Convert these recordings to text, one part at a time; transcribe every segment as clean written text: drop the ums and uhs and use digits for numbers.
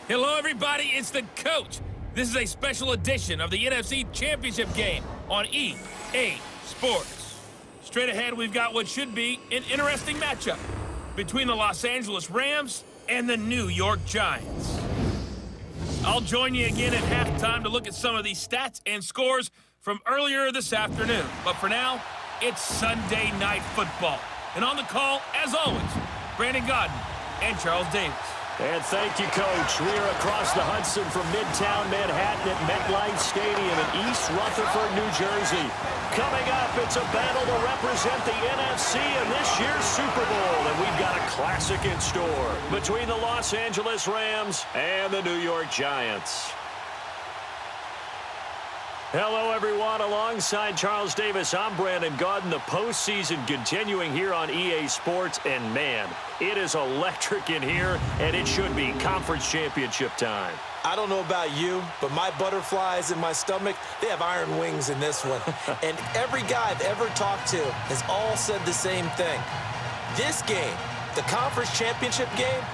Hello, everybody. It's the coach. This is a special edition of the NFC Championship game on EA Sports. Straight ahead, we've got what should be an interesting matchup between the Los Angeles Rams and the New York Giants. I'll join you again at halftime to look at some of these stats and scores from earlier this afternoon. But for now, it's Sunday Night Football. And on the call, as always, Brandon Godden and Charles Davis. And thank you, Coach. We are across the Hudson from Midtown Manhattan at MetLife Stadium in East Rutherford, New Jersey. Coming up, it's a battle to represent the NFC in this year's Super Bowl. And we've got a classic in store between the Los Angeles Rams and the New York Giants. Hello, everyone. Alongside Charles Davis, I'm Brandon Godden. The postseason continuing here on EA Sports. And, man, it is electric in here, and it should be conference championship time. I don't know about you, but my butterflies in my stomach, they have iron wings in this one. And every guy I've ever talked to has all said the same thing. This game, the conference championship game,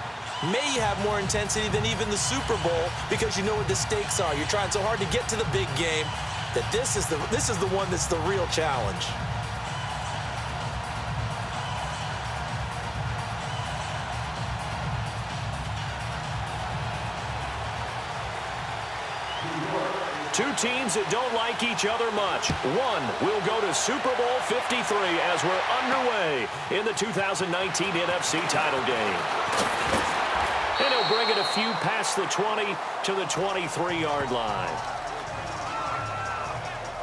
may have more intensity than even the Super Bowl because you know what the stakes are. You're trying so hard to get to the big game that this is the one that's the real challenge. Two teams that don't like each other much. One will go to Super Bowl 53 as we're underway in the 2019 NFC title game. And he'll bring it a few past the 20 to the 23-yard line.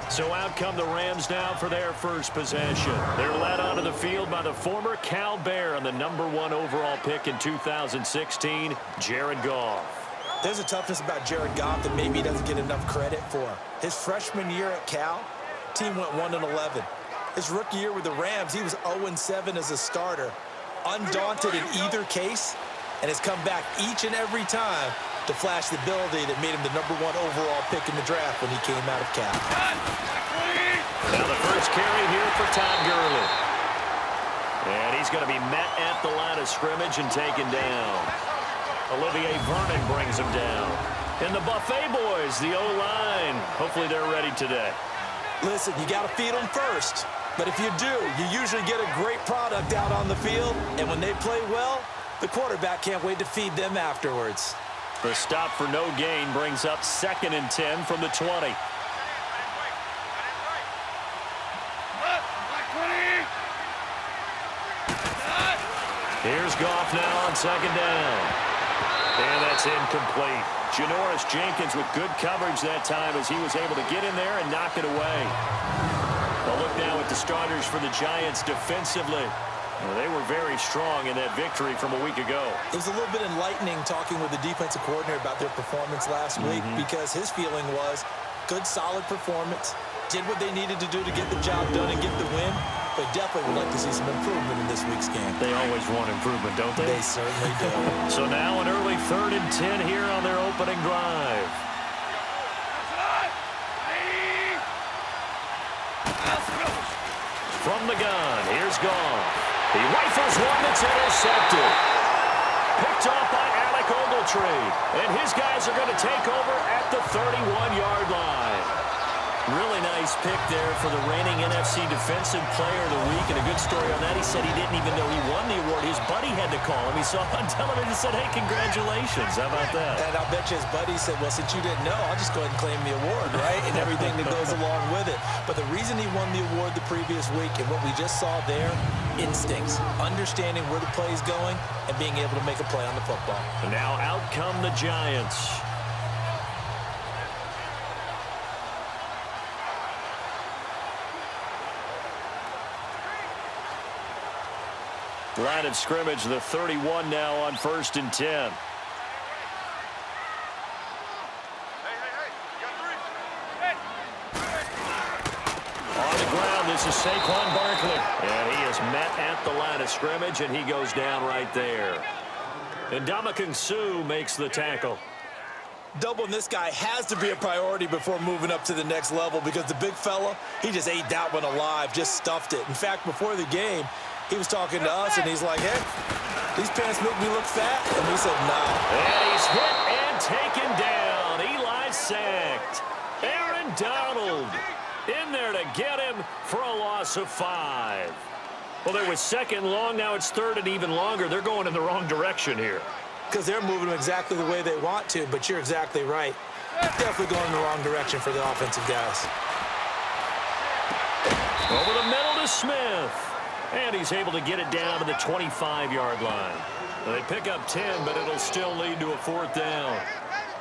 So out come the Rams now for their first possession. They're led onto the field by the former Cal Bear and the #1 overall pick in 2016, Jared Goff. There's a toughness about Jared Goff that maybe he doesn't get enough credit for. His freshman year at Cal, team went 1-11. His rookie year with the Rams, he was 0-7 as a starter. Undaunted in either case, and has come back each and every time to flash the ability that made him the #1 overall pick in the draft when he came out of Cal. Now the first carry here for Todd Gurley. And he's going to be met at the line of scrimmage and taken down. Olivier Vernon brings him down. And the Buffet boys, the O-line, hopefully they're ready today. Listen, you got to feed them first. But if you do, you usually get a great product out on the field. And when they play well, the quarterback can't wait to feed them afterwards. The stop for no gain brings up 2nd and 10 from the 20. Here's Goff now on 2nd down. And that's incomplete. Janoris Jenkins with good coverage that time as he was able to get in there and knock it away. Well, look now at the starters for the Giants defensively. Well, they were very strong in that victory from a week ago. It was a little bit enlightening talking with the defensive coordinator about their performance last week because his feeling was good, solid performance, did what they needed to do to get the job done and get the win, but definitely would like to see some improvement in this week's game. They always want improvement, don't they? They certainly do. So now an early 3rd and 10 here on their opening drive. From the gun, here's Goff. He rifles one that's intercepted. Picked off by Alec Ogletree. And his guys are going to take over at the 31-yard line. Really nice pick there for the reigning NFC Defensive Player of the Week. And a good story on that. He said he didn't even know he won the award. His buddy had to call him. He saw it on television and said, hey, congratulations. How about that? And I'll bet you his buddy said, well, since you didn't know, I'll just go ahead and claim the award, right? And everything that goes along with it. But the reason he won the award the previous week and what we just saw there, instincts, understanding where the play is going and being able to make a play on the football. And now out come the Giants. Line of scrimmage, the 31 now on 1st and 10. On the ground, this is Saquon Barkley. And he is met at the line of scrimmage, and he goes down right there. And Ndamukong Suh makes the tackle. Doubling this guy has to be a priority before moving up to the next level because the big fella, he just ate that one alive, just stuffed it. In fact, before the game, he was talking to us, and he's like, hey, these pants make me look fat. And we said, nah. And he's hit and taken down. Eli sacked. Aaron Donald in there to get him for a loss of 5. Well, there was second long. Now it's third and even longer. They're going in the wrong direction here. Because they're moving exactly the way they want to, but you're exactly right. Definitely going in the wrong direction for the offensive guys. Over the middle to Smith. And he's able to get it down to the 25-yard line. They pick up 10, but it'll still lead to a 4th down.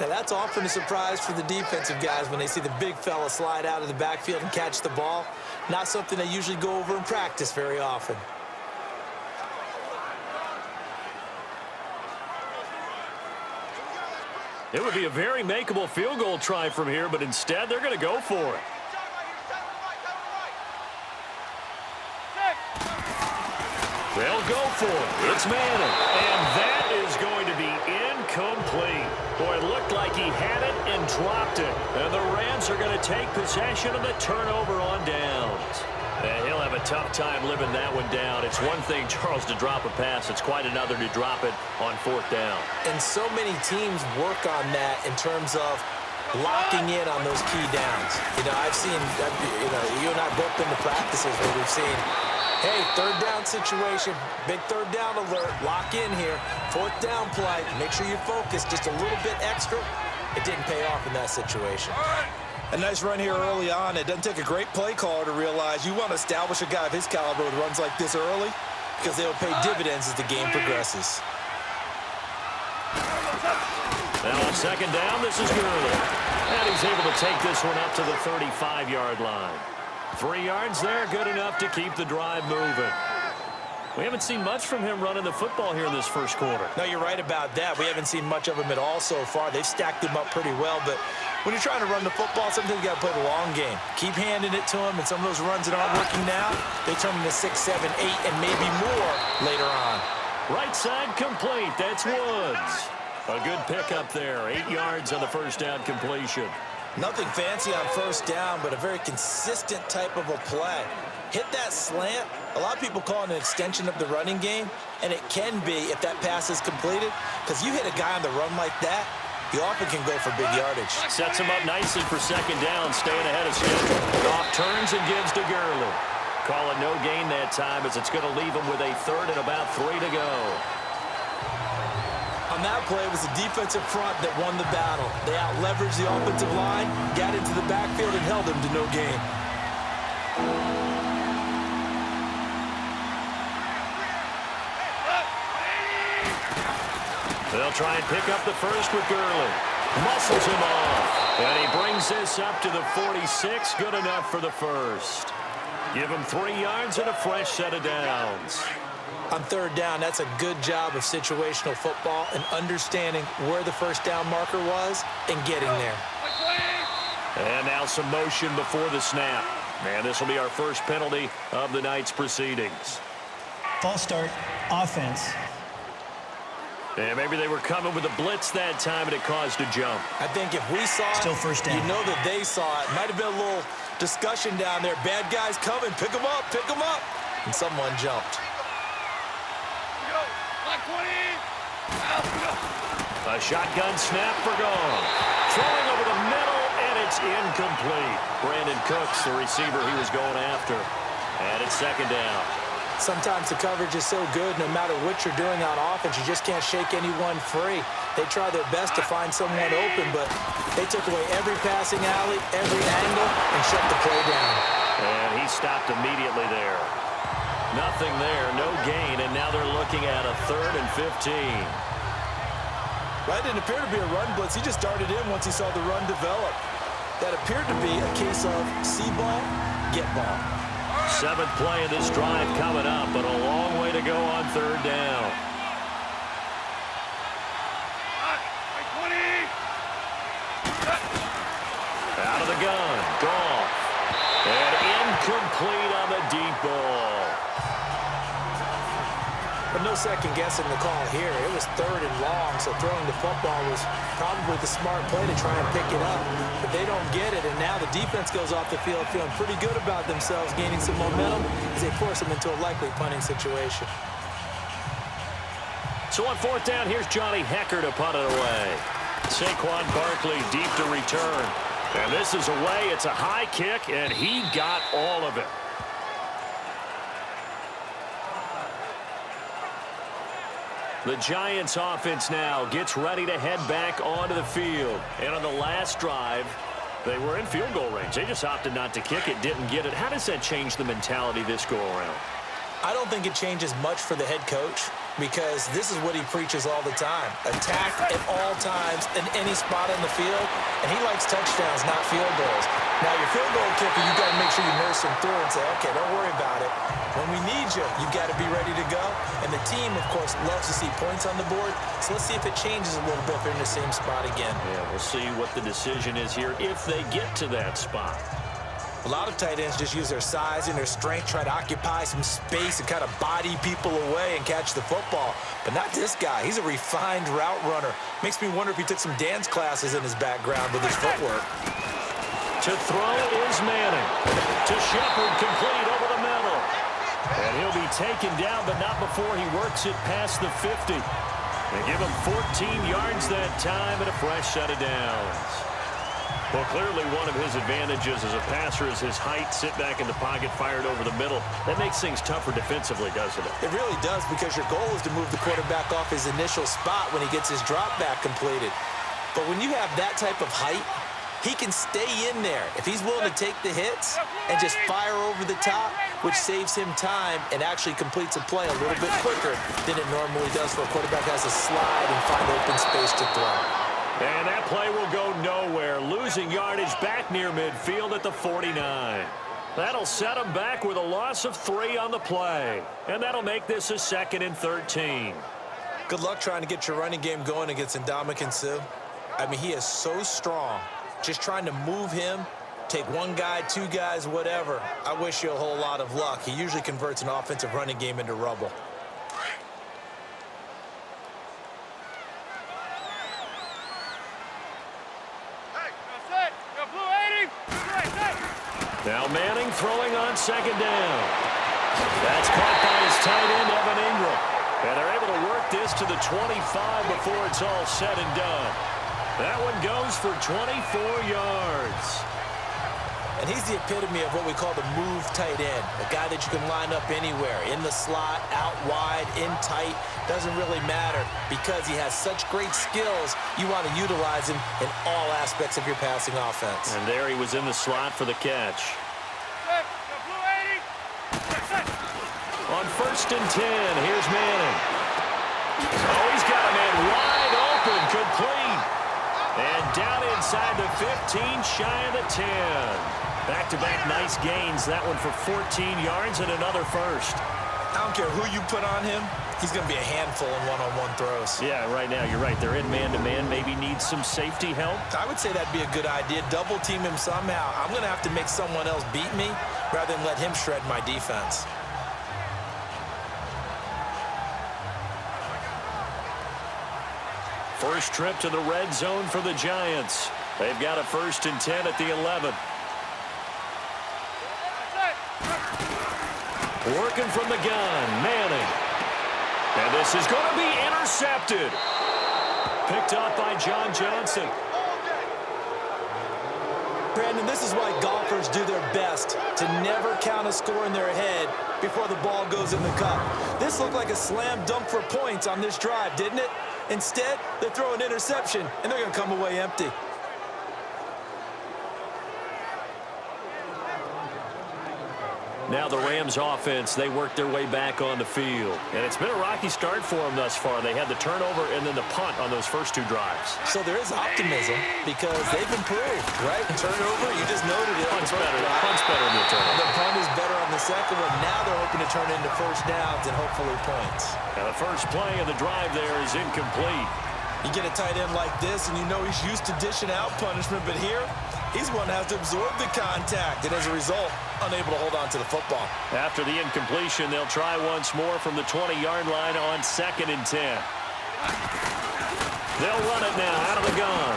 Now, that's often a surprise for the defensive guys when they see the big fella slide out of the backfield and catch the ball. Not something they usually go over in practice very often. It would be a very makeable field goal try from here, but instead they're going to go for it. They'll go for it. It's Madden. And that is going to be incomplete. Boy, it looked like he had it and dropped it. And the Rams are going to take possession of the turnover on downs. And he'll have a tough time living that one down. It's one thing, Charles, to drop a pass. It's quite another to drop it on 4th down. And so many teams work on that in terms of locking in on those key downs. You know, I've seen, you and I both been to practices where we've seen, hey, 3rd down situation, big 3rd down alert, lock in here, 4th down play, make sure you're focused just a little bit extra. It didn't pay off in that situation. A nice run here early on. It doesn't take a great play caller to realize you want to establish a guy of his caliber with runs like this early because they'll pay dividends as the game progresses. Now on 2nd down, this is Gurley. And he's able to take this one up to the 35-yard line. 3 yards there, good enough to keep the drive moving. We haven't seen much from him running the football here in this first quarter. No, you're right about that. We haven't seen much of him at all so far. They've stacked him up pretty well, but when you're trying to run the football, sometimes you got to play the long game. Keep handing it to him, and some of those runs that aren't working now, they turn into 6, 7, 8, and maybe more later on. Right side complete. That's Woods. A good pickup there. 8 yards on the first down completion. Nothing fancy on first down, but a very consistent type of a play. Hit that slant. A lot of people call it an extension of the running game, and it can be if that pass is completed, because you hit a guy on the run like that, you often can go for big yardage. Sets him up nicely for 2nd down, staying ahead of schedule. Goff turns and gives to Gurley. Call it no gain that time, as it's going to leave him with a 3rd and about 3 to go. On that play, it was the defensive front that won the battle. They out-leveraged the offensive line, got into the backfield, and held him to no gain. They'll try and pick up the first with Gurley. Muscles him off. And he brings this up to the 46. Good enough for the first. Give him 3 yards and a fresh set of downs. On 3rd down, that's a good job of situational football and understanding where the first down marker was and getting there. And now some motion before the snap. And this will be our first penalty of the night's proceedings. False start, offense. And maybe they were coming with a blitz that time, and it caused a jump. I think if we saw it, Still first down. you know that they saw it. Might have been a little discussion down there. Bad guys coming. Pick them up. Pick them up. And someone jumped. A shotgun snap for Goff. Throwing over the middle, and it's incomplete. Brandon Cooks, the receiver he was going after. And it's 2nd down. Sometimes the coverage is so good, no matter what you're doing on offense, you just can't shake anyone free. They try their best to find someone open, but they took away every passing alley, every angle, and shut the play down. And he stopped immediately there. Nothing there, no gain, and now they're looking at a 3rd and 15. That didn't appear to be a run blitz. He just darted in once he saw the run develop. That appeared to be a case of see ball, get ball. 7th play of this drive coming up, but a long way to go on 3rd down. Out of the gun, Goff. And incomplete on the deep ball. But no second guessing the call here. It was 3rd and long, so throwing the football was probably the smart play to try and pick it up. But they don't get it, and now the defense goes off the field feeling pretty good about themselves, gaining some momentum as they force them into a likely punting situation. So on 4th down, here's Johnny Hecker to punt it away. Saquon Barkley deep to return. And this is away. It's a high kick, and he got all of it. The Giants offense now gets ready to head back onto the field. And on the last drive, they were in field goal range. They just opted not to kick it, didn't get it. How does that change the mentality this go around? I don't think it changes much for the head coach because this is what he preaches all the time. Attack at all times in any spot on the field, and he likes touchdowns, not field goals. Now, your field goal kicker, you got to make sure you nurse him through and say, okay, don't worry about it. When we need you, you got to be ready to go. And the team, of course, loves to see points on the board. So let's see if it changes a little bit if they're in the same spot again. Yeah, we'll see what the decision is here if they get to that spot. A lot of tight ends just use their size and their strength, try to occupy some space and kind of body people away and catch the football. But not this guy. He's a refined route runner. Makes me wonder if he took some dance classes in his background with his footwork. To throw is Manning. To Shepard, complete over the middle. And he'll be taken down, but not before he works it past the 50. They give him 14 yards that time and a fresh set of downs. Well, clearly one of his advantages as a passer is his height. Sit back in the pocket, fired over the middle. That makes things tougher defensively, doesn't it? It really does, because your goal is to move the quarterback off his initial spot when he gets his drop back completed. But when you have that type of height, he can stay in there if he's willing to take the hits and just fire over the top, which saves him time and actually completes a play a little bit quicker than it normally does for a quarterback has to slide and find open space to throw. And that play will go nowhere, losing yardage back near midfield at the 49. That'll set him back with a loss of 3 on the play. And that'll make this a 2nd and 13. Good luck trying to get your running game going against Ndamukong Suh. I mean, he is so strong. Just trying to move him, take one guy, 2 guys, whatever. I wish you a whole lot of luck. He usually converts an offensive running game into rubble. Now Manning throwing on 2nd down. That's caught by his tight end, Evan Ingram. And they're able to work this to the 25 before it's all said and done. That one goes for 24 yards. And he's the epitome of what we call the move tight end, a guy that you can line up anywhere, in the slot, out wide, in tight, doesn't really matter because he has such great skills. You want to utilize him in all aspects of your passing offense. And there he was in the slot for the catch. On 1st and 10, here's Manning. Oh, he's got a man wide open, complete. And down inside the 15, shy of the 10. Back-to-back nice gains. That one for 14 yards and another first. I don't care who you put on him. He's going to be a handful in one-on-one throws. Yeah, right now, you're right. They're in man-to-man. Maybe need some safety help. I would say that'd be a good idea. Double team him somehow. I'm going to have to make someone else beat me rather than let him shred my defense. First trip to the red zone for the Giants. They've got a 1st and 10 at the 11. Working from the gun, Manning. And this is going to be intercepted. Picked up by John Johnson. Brandon, this is why golfers do their best to never count a score in their head before the ball goes in the cup. This looked like a slam dunk for points on this drive, didn't it? Instead, they throw an interception, and they're going to come away empty. Now the Rams offense, they work their way back on the field. And it's been a rocky start for them thus far. They had the turnover and then the punt on those first 2 drives. So there is optimism because they've improved, right? Turnover, you just noted it. Punt's better than the turnover. The punt is better on the second one. Now they're hoping to turn into first downs and hopefully points. Now the first play of the drive there is incomplete. You get a tight end like this, and you know he's used to dishing out punishment, but here, he's one that has to absorb the contact, and as a result, unable to hold on to the football. After the incompletion, they'll try once more from the 20-yard line on 2nd and 10. They'll run it now out of the gun.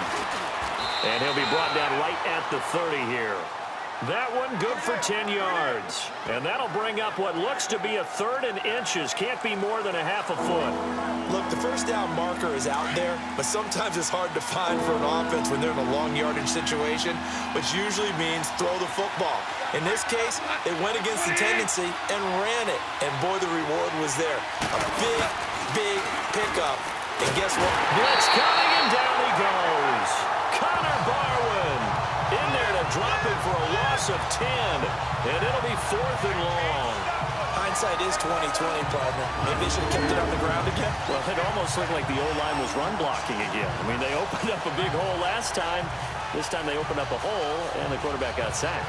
And he'll be brought down right at the 30 here. That one good for 10 yards. And that'll bring up what looks to be a 3rd and inches. Can't be more than a half a foot. Look, the first down marker is out there, but sometimes it's hard to find for an offense when they're in a long yardage situation, which usually means throw the football. In this case, they went against the tendency and ran it. And boy, the reward was there. A big, big pickup. And guess what? Blitz coming, and down he goes. Connor Barwin in there to drop it for a loss of 10. And it'll be 4th and long. Hindsight is 20/20, partner. Maybe they should have kept it on the ground again. Well, it almost looked like the O-line was run blocking again. I mean, they opened up a big hole last time. This time they opened up a hole, and the quarterback got sacked.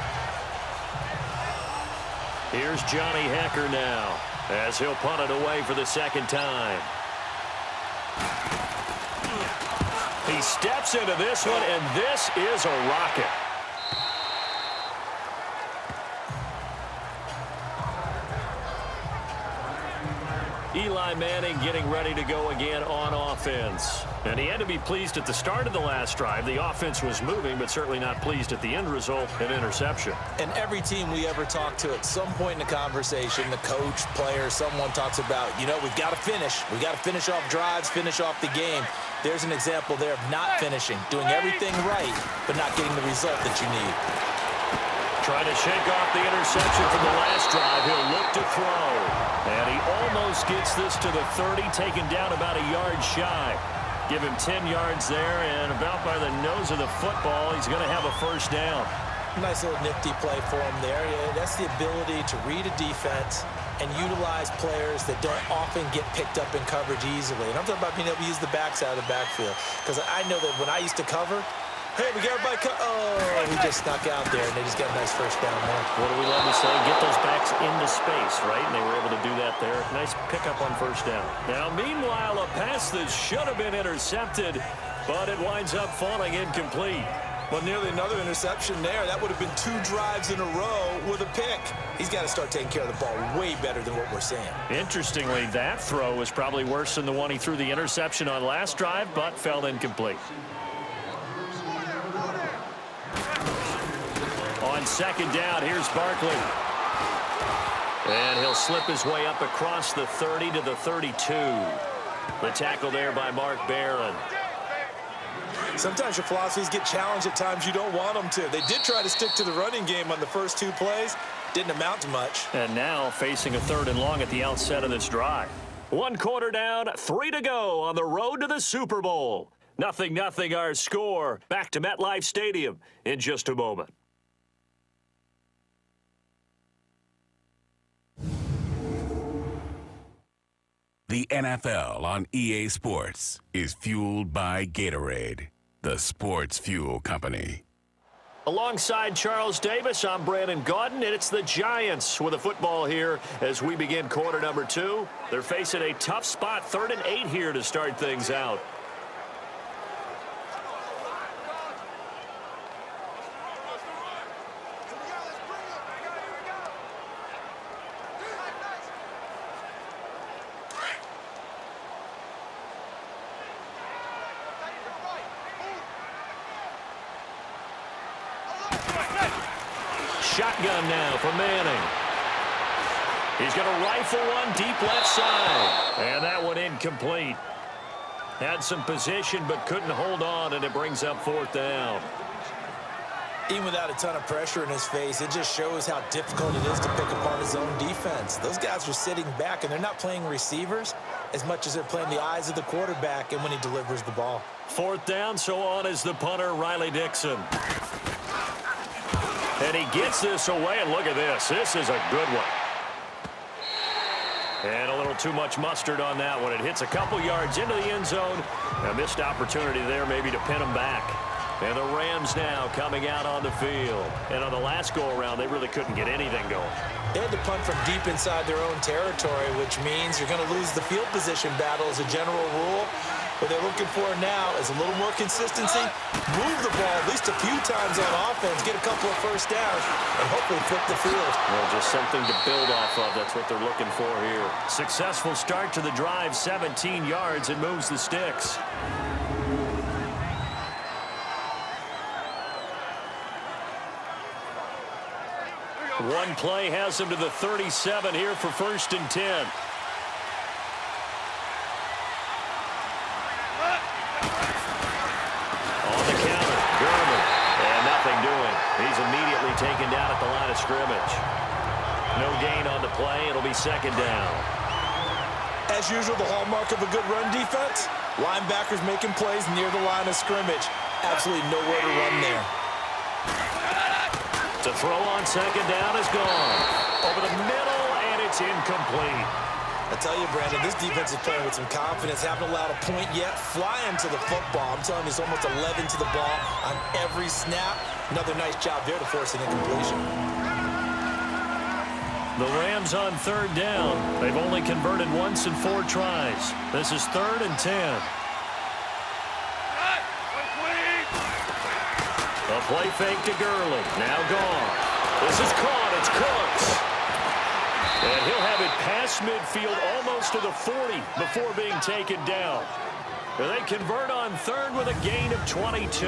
Here's Johnny Hecker now, as he'll punt it away for the 2nd time. He steps into this one, and this is a rocket. Eli Manning getting ready to go again on offense. And he had to be pleased at the start of the last drive. The offense was moving, but certainly not pleased at the end result, an interception. And every team we ever talk to at some point in the conversation, the coach, player, someone talks about, you know, we've got to finish. We've got to finish off drives, finish off the game. There's an example there of not finishing, doing everything right, but not getting the result that you need. Trying to shake off the interception from the last drive. He'll look to throw. And he almost gets this to the 30, taken down about a yard shy. Give him 10 yards there, and about by the nose of the football, he's going to have a 1st down. Nice little nifty play for him there. Yeah, that's the ability to read a defense and utilize players that don't often get picked up in coverage easily. And I'm talking about being able to use the backside of the backfield. Because I know that when I used to cover, hey, we got everybody oh, he just snuck out there, and they just got a nice 1st down there. What do we love to say? Get those backs into space, right? And they were able to do that there. Nice pickup on 1st down. Now, meanwhile, a pass that should have been intercepted, but it winds up falling incomplete. Well, nearly another interception there. That would have been 2 drives in a row with a pick. He's got to start taking care of the ball way better than what we're seeing. Interestingly, that throw was probably worse than the one he threw the interception on last drive, but fell incomplete. On 2nd down, here's Barkley. And he'll slip his way up across the 30 to the 32. The tackle there by Mark Barron. Sometimes your philosophies get challenged at times you don't want them to. They did try to stick to the running game on the first 2 plays. Didn't amount to much. And now facing a 3rd and long at the outset of this drive. 1 quarter down, 3 to go on the road to the Super Bowl. 0-0 our score. Back to MetLife Stadium in just a moment. The NFL on EA Sports is fueled by Gatorade, the sports fuel company. Alongside Charles Davis, I'm Brandon Gaudin, and it's the Giants with a football here as we begin quarter number 2. They're facing a tough spot, 3rd and 8 here to start things out. Shotgun now for Manning. He's going to rifle one deep left side. And that one incomplete. Had some position but couldn't hold on, and it brings up 4th down. Even without a ton of pressure in his face, it just shows how difficult it is to pick apart his own defense. Those guys are sitting back, and they're not playing receivers as much as they're playing the eyes of the quarterback and when he delivers the ball. 4th down, so on is the punter, Riley Dixon. And he gets this away, and look at this. This is a good one. And a little too much mustard on that one. It hits a couple yards into the end zone. A missed opportunity there maybe to pin him back. And the Rams now coming out on the field. And on the last go-around, they really couldn't get anything going. They had to punt from deep inside their own territory, which means you're going to lose the field position battle as a general rule. What they're looking for now is a little more consistency, move the ball at least a few times on offense, get a couple of 1st downs, and hopefully flip the field. Well, just something to build off of. That's what they're looking for here. Successful start to the drive, 17 yards, and moves the sticks. One play has him to the 37 here for 1st and 10. On the counter, Gurman. And nothing doing. He's immediately taken down at the line of scrimmage. No gain on the play. It'll be 2nd down. As usual, the hallmark of a good run defense, linebackers making plays near the line of scrimmage. Absolutely nowhere to run there. To throw on 2nd down is gone. Over the middle, and it's incomplete. I tell you, Brandon, this defense is playing with some confidence. Haven't allowed a point yet. Flying to the football. I'm telling you, it's almost 11 to the ball on every snap. Another nice job there to force an incompletion. The Rams on 3rd down. They've only converted once in 4 tries. This is 3rd and 10. A play fake to Gurley. Now gone. This is caught. It's Cooks. And he'll have it past midfield almost to the 40 before being taken down. And they convert on 3rd with a gain of 22.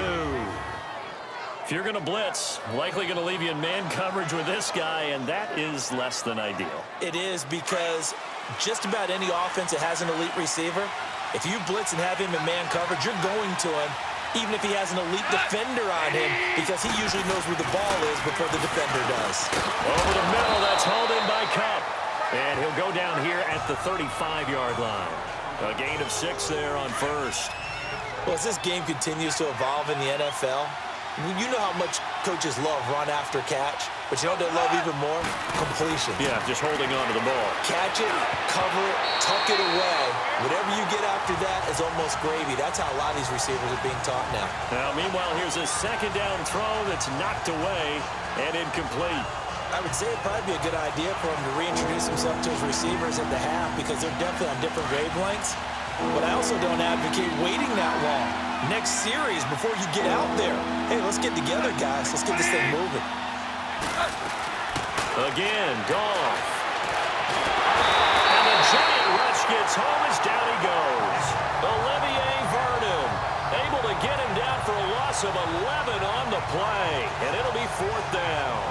If you're going to blitz, likely going to leave you in man coverage with this guy, and that is less than ideal. It is, because just about any offense that has an elite receiver, if you blitz and have him in man coverage, you're going to him, even if he has an elite defender on him, because he usually knows where the ball is before the defender does. Over the middle, that's hauled in by Cup. And he'll go down here at the 35-yard line. A gain of 6 there on 1st. Well, as this game continues to evolve in the NFL, you know how much coaches love run after catch, but you know what they love even more? Completion. Yeah, just holding on to the ball. Catch it, cover it, tuck it away. Whatever you get after that is almost gravy. That's how a lot of these receivers are being taught now. Now, meanwhile, here's a 2nd down throw that's knocked away and incomplete. I would say it'd probably be a good idea for him to reintroduce himself to his receivers at the half, because they're definitely on different wavelengths. But I also don't advocate waiting that long. Next series, before you get out there, hey, let's get together, guys. Let's get this thing moving. Again, Goff. And the giant rush gets home as down he goes. Olivier Vernon able to get him down for a loss of 11 on the play. And it'll be 4th down.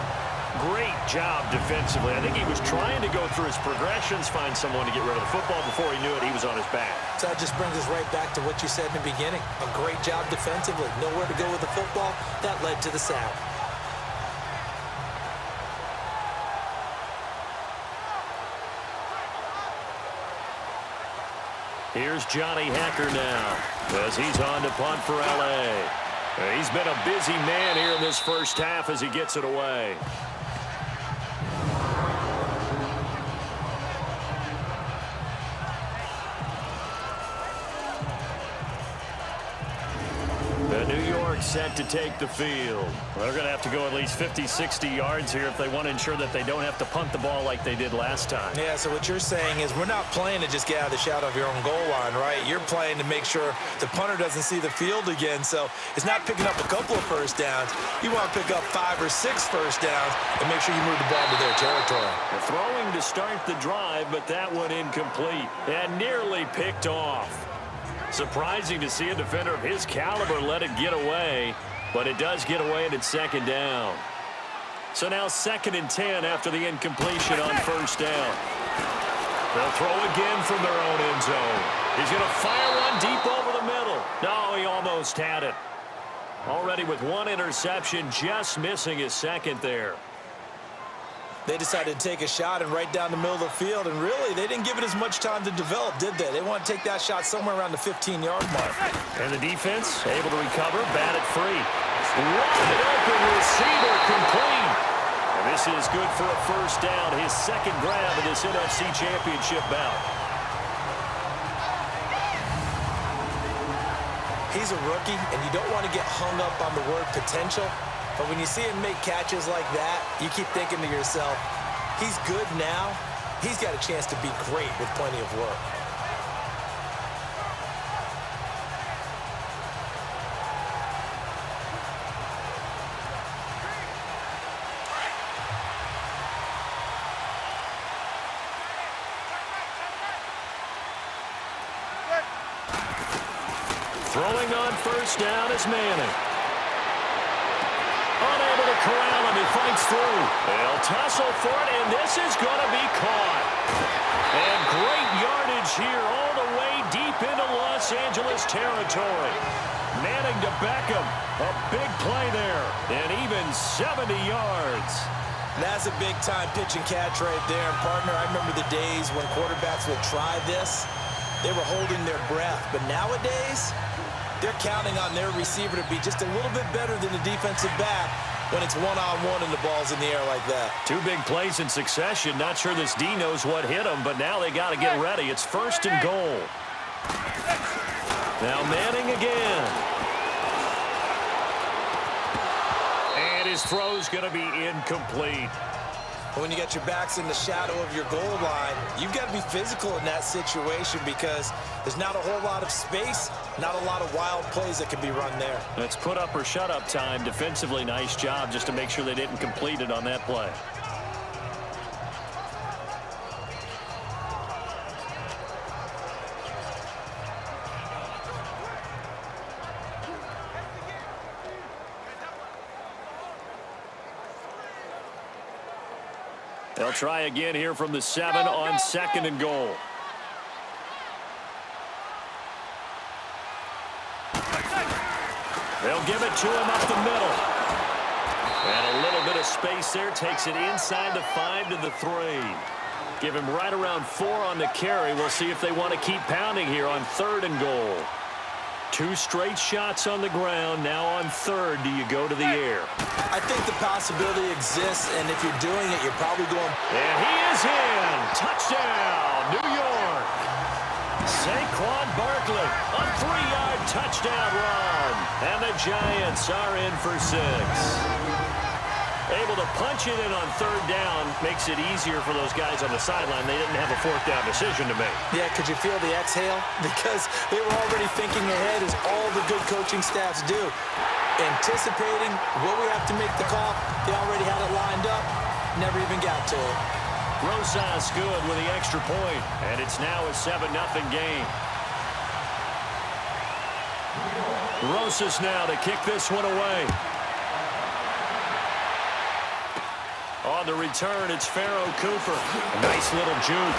Great job defensively. I think he was trying to go through his progressions, find someone to get rid of the football. Before he knew it, he was on his back. So that just brings us right back to what you said in the beginning. A great job defensively. Nowhere to go with the football. That led to the sack. Here's Johnny Hacker now as he's on to punt for L.A. He's been a busy man here in this first half as he gets it away. New York set to take the field. They're going to have to go at least 50, 60 yards here if they want to ensure that they don't have to punt the ball like they did last time. Yeah, so what you're saying is we're not playing to just get out of the shadow of your own goal line, right? You're playing to make sure the punter doesn't see the field again. So it's not picking up a couple of first downs. You want to pick up 5 or 6 first downs and make sure you move the ball to their territory. They're throwing to start the drive, but that one incomplete and nearly picked off. Surprising to see a defender of his caliber let it get away, but it does get away and it's 2nd down. So now 2nd and 10 after the incompletion on first down. They'll throw again from their own end zone. He's going to fire one deep over the middle. No, he almost had it. Already with one interception, just missing his 2nd there. They decided to take a shot and right down the middle of the field, and really, they didn't give it as much time to develop, did they? They want to take that shot somewhere around the 15-yard mark. And the defense able to recover, bat it free. Wide open receiver complete. And this is good for a first down, his 2nd grab in this NFC Championship bout. He's a rookie, and you don't want to get hung up on the word potential. But when you see him make catches like that, you keep thinking to yourself, he's good now. He's got a chance to be great with plenty of work. Throwing on first down is Manning. Unable to corral him. He fights through. They'll tussle for it, and this is going to be caught. And great yardage here all the way deep into Los Angeles territory. Manning to Beckham. A big play there. And even 70 yards. That's a big-time pitch and catch right there. And, partner, I remember the days when quarterbacks would try this. They were holding their breath. But nowadays, they're counting on their receiver to be just a little bit better than the defensive back when it's one-on-one and the ball's in the air like that. Two big plays in succession. Not sure this D knows what hit him, but now they got to get ready. It's 1st and goal. Now Manning again. And his throw's going to be incomplete. When you got your backs in the shadow of your goal line, you've got to be physical in that situation because there's not a whole lot of space, not a lot of wild plays that can be run there. That's put up or shut up time. Defensively, nice job just to make sure they didn't complete it on that play. They'll try again here from the 7 on 2nd and goal. They'll give it to him up the middle. And a little bit of space there. Takes it inside the 5 to the 3. Give him right around 4 on the carry. We'll see if they want to keep pounding here on 3rd and goal. 2 straight shots on the ground. Now on 3rd, do you go to the air? I think the possibility exists, and if you're doing it, you're probably going. And he is in. Touchdown, New York. Saquon Barkley, a 3-yard touchdown run. And the Giants are in for 6. Able to punch it in on 3rd down makes it easier for those guys on the sideline. They didn't have a 4th down decision to make. Yeah, could you feel the exhale? Because they were already thinking ahead, as all the good coaching staffs do. Anticipating what we have to make the call. They already had it lined up. Never even got to it. Rosas good with the extra point. And it's now a 7-0 game. Rosas now to kick this one away. On the return, it's Pharaoh Cooper. A nice little juke.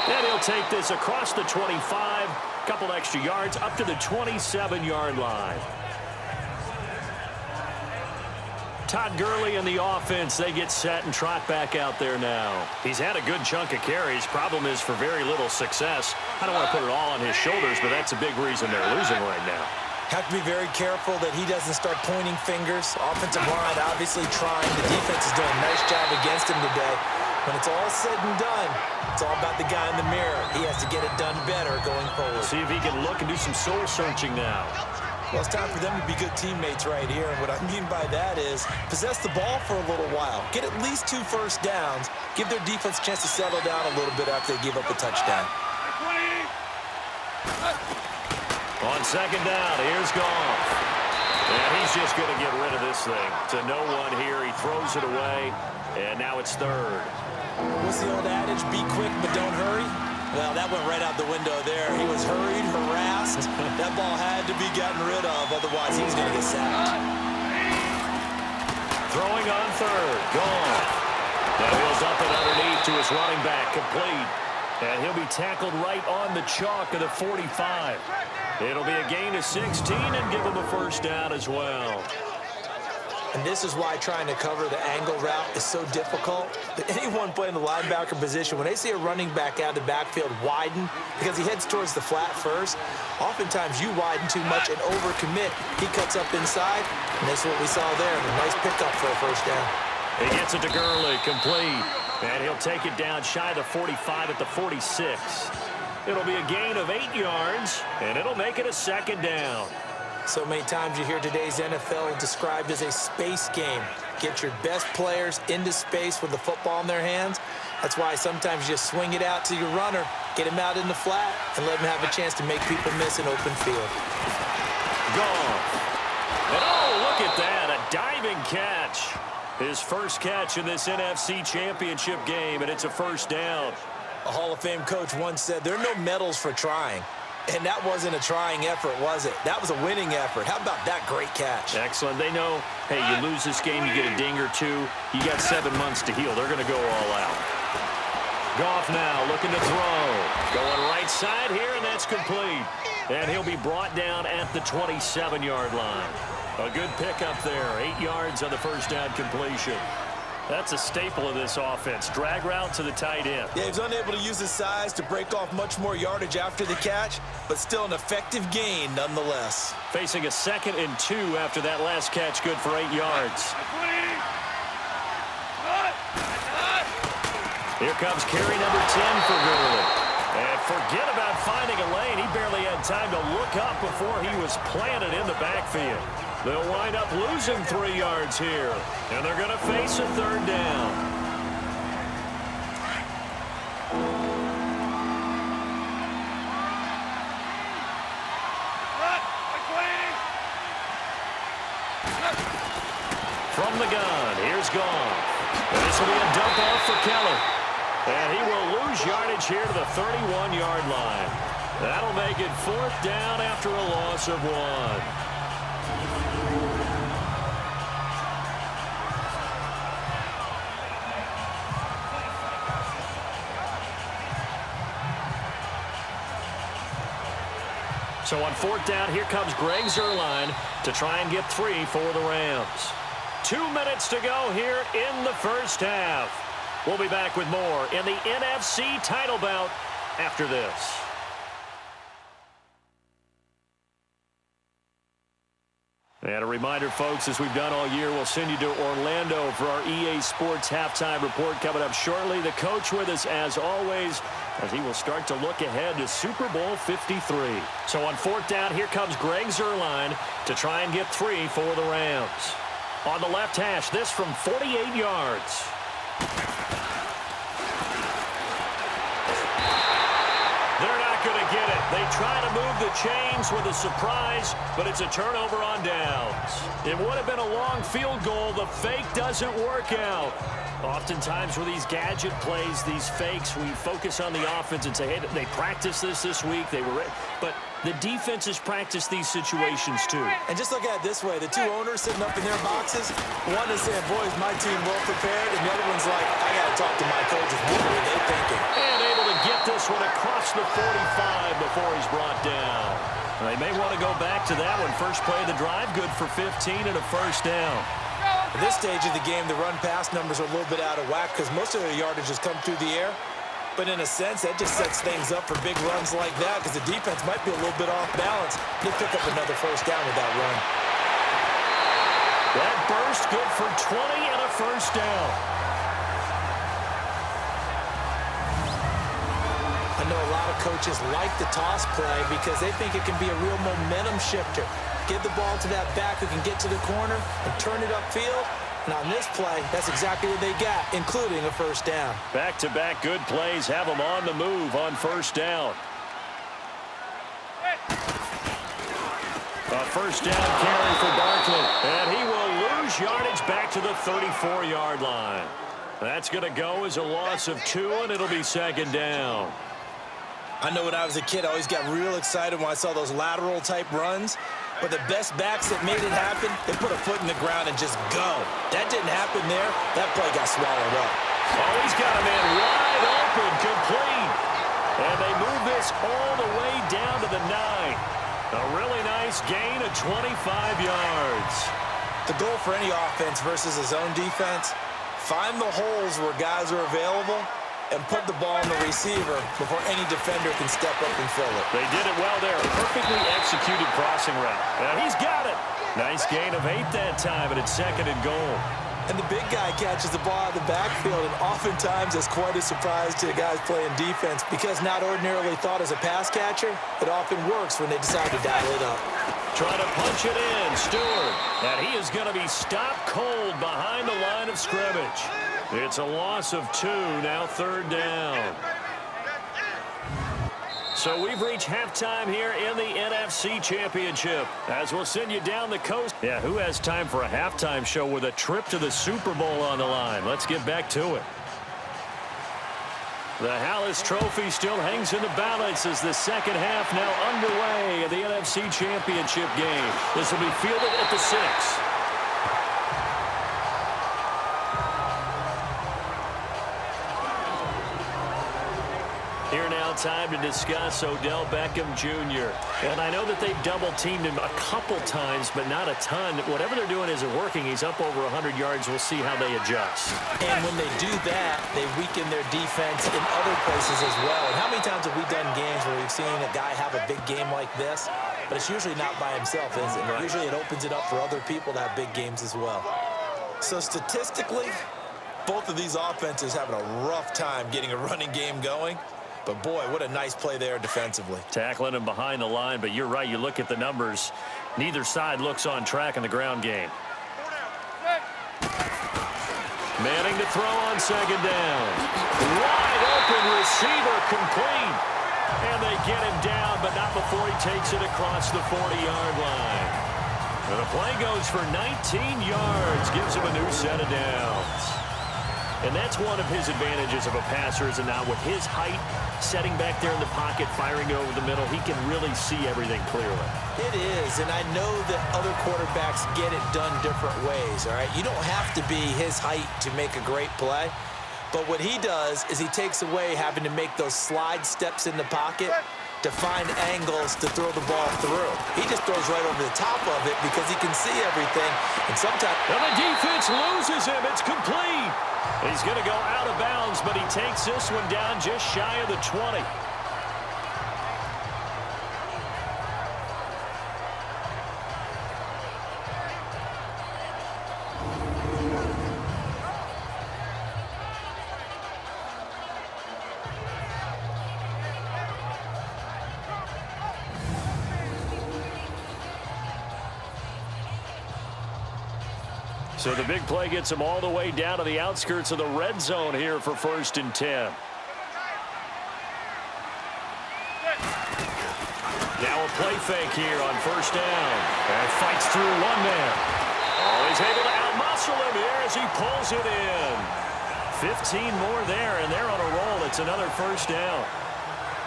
And he'll take this across the 25. Couple extra yards up to the 27-yard line. Todd Gurley and the offense, they get set and trot back out there now. He's had a good chunk of carries. Problem is for very little success. I don't want to put it all on his shoulders, but that's a big reason they're losing right now. Have to be very careful that he doesn't start pointing fingers. Offensive line obviously trying. The defense is doing a nice job against him today. When it's all said and done, it's all about the guy in the mirror. He has to get it done better going forward. See if he can look and do some soul searching now. Well, it's time for them to be good teammates right here. And what I mean by that is possess the ball for a little while. Get at least 2 first downs. Give their defense a chance to settle down a little bit after they give up a touchdown. On 2nd down, here's Goff. And he's just going to get rid of this thing. To no one here, he throws it away, and now it's 3rd. What's the old adage? Be quick, but don't hurry? Well, that went right out the window there. He was hurried, harassed. That ball had to be gotten rid of, otherwise he was going to get sacked. Throwing on 3rd, Goff. Now he'll dump it underneath to his running back, complete. And he'll be tackled right on the chalk of the 45. It'll be a gain of 16 and give him a 1st down as well. And this is why trying to cover the angle route is so difficult. But anyone playing the linebacker position, when they see a running back out of the backfield widen, because he heads towards the flat first, oftentimes you widen too much and overcommit. He cuts up inside, and that's what we saw there. A nice pickup for a 1st down. He gets it to Gurley, complete. And he'll take it down shy of the 45 at the 46. It'll be a gain of 8 yards, and it'll make it a 2nd down. So many times you hear today's NFL described as a space game. Get your best players into space with the football in their hands. That's why sometimes you just swing it out to your runner, get him out in the flat, and let him have a chance to make people miss an open field. Goff. And oh, look at that, a diving catch. His first catch in this NFC Championship game, and it's a 1st down. A Hall of Fame coach once said, there are no medals for trying. And that wasn't a trying effort, was it? That was a winning effort. How about that great catch? Excellent. They know, hey, you lose this game, you get a ding or two, you got 7 months to heal. They're going to go all out. Goff now looking to throw. Going right side here, and that's complete. And he'll be brought down at the 27-yard line. A good pickup there. 8 yards on the first down completion. That's a staple of this offense. Drag route to the tight end. Yeah, he was unable to use his size to break off much more yardage after the catch, but still an effective gain nonetheless. Facing a 2nd and 2 after that last catch, good for 8 yards. Here comes carry number 10 for Gurley. And forget about finding a lane. He barely had time to look up before he was planted in the backfield. They'll wind up losing 3 yards here. And they're going to face a 3rd down. From the gun, here's Goff. And this will be a dump off for Keller. And he will lose yardage here to the 31-yard line. That'll make it 4th down after a loss of 1. So on 4th down, here comes Greg Zuerlein to try and get 3 for the Rams. 2 minutes to go here in the first half. We'll be back with more in the NFC title bout after this. And a reminder, folks, as we've done all year, we'll send you to Orlando for our EA Sports halftime report coming up shortly. The coach with us, as always, as he will start to look ahead to Super Bowl 53. So on 4th down, here comes Greg Zuerlein to try and get 3 for the Rams. On the left hash, this from 48 yards. They're not going to get it. They try to move the chains with a surprise, but it's a turnover on downs. It would have been a long field goal. The fake doesn't work out. Oftentimes with these gadget plays, these fakes, we focus on the offense and say, hey, they practiced this week. They were ready. But the defenses practice these situations too. And just look at it this way. The 2 owners sitting up in their boxes, one is saying, boys, my team well prepared, and the other one's like, I got to talk to my coaches. What are they thinking? And able to get this one across the 45 before he's brought down. They may want to go back to that one. First play of the drive, good for 15 and a first down. At this stage of the game, the run-pass numbers are a little bit out of whack because most of their yardage has come through the air. But in a sense, that just sets things up for big runs like that because the defense might be a little bit off balance. They pick up another first down with that run. That burst good for 20 and a first down. I know a lot of coaches like the toss play because they think it can be a real momentum shifter. Give the ball to that back who can get to the corner and turn it upfield. And on this play, that's exactly what they got, including a first down. Back-to-back good plays have them on the move on first down. A first down carry for Barkley. And he will lose yardage back to the 34-yard line. That's going to go as a loss of 2, and it'll be 2nd down. I know when I was a kid, I always got real excited when I saw those lateral-type runs. But the best backs that made it happen, they put a foot in the ground and just go. That didn't happen there. That play got swallowed up. Oh, he's got a man wide open, complete. And they move this all the way down to the 9. A really nice gain of 25 yards. The goal for any offense versus his own defense, find the holes where guys are available and put the ball on the receiver before any defender can step up and fill it. They did it well there. Perfectly executed crossing route. And he's got it. Nice gain of 8 that time, and it's 2nd and goal. And the big guy catches the ball out of the backfield, and oftentimes it's quite a surprise to the guys playing defense because not ordinarily thought as a pass catcher, it often works when they decide to dial it up. Trying to punch it in, Stewart. And he is going to be stopped cold behind the line of scrimmage. It's a loss of 2, now 3rd down. So we've reached halftime here in the NFC Championship. As we'll send you down the coast. Yeah, who has time for a halftime show with a trip to the Super Bowl on the line? Let's get back to it. The Hallis Trophy still hangs in the balance as the second half now underway of the NFC Championship game. This will be fielded at the 6. Here now, time to discuss Odell Beckham Jr. And I know that they've double-teamed him a couple times, but not a ton. Whatever they're doing isn't working. He's up over 100 yards. We'll see how they adjust. And when they do that, they weaken their defense in other places as well. And how many times have we done games where we've seen a guy have a big game like this? But it's usually not by himself, is it? Right. Usually it opens it up for other people to have big games as well. So statistically, both of these offenses having a rough time getting a running game going. But, boy, what a nice play there defensively. Tackling him behind the line, but you're right. You look at the numbers. Neither side looks on track in the ground game. Manning to throw on second down. Wide open receiver complete. And they get him down, but not before he takes it across the 40-yard line. And the play goes for 19 yards. Gives him a new set of downs. And that's one of his advantages of a passer, is now with his height, setting back there in the pocket, firing it over the middle, he can really see everything clearly. It is, and I know that other quarterbacks get it done different ways, all right? You don't have to be his height to make a great play, but what he does is he takes away having to make those slide steps in the pocket to find angles to throw the ball through. He just throws right over the top of it because he can see everything, and sometimes... Well, the defense loses him. It's complete. He's going to go out of bounds, but he takes this one down just shy of the 20. So the big play gets him all the way down to the outskirts of the red zone here for 1st and 10. Now a play fake here on 1st down. And fights through one man. Oh, he's able to outmuscle him here as he pulls it in. 15 more there, and they're on a roll. It's another 1st down.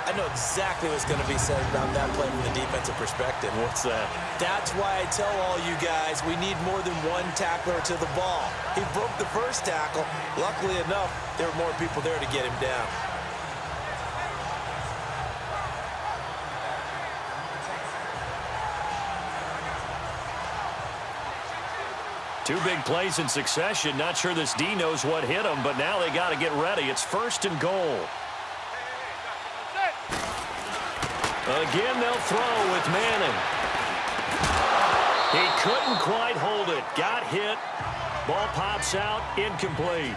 I know exactly what's going to be said about that play from the defensive perspective. What's that? That's why I tell all you guys we need more than one tackler to the ball. He broke the first tackle. Luckily enough, there were more people there to get him down. Two big plays in succession. Not sure this D knows what hit him, but now they got to get ready. It's 1st and goal. Again, they'll throw with Manning. He couldn't quite hold it. Got hit. Ball pops out. Incomplete.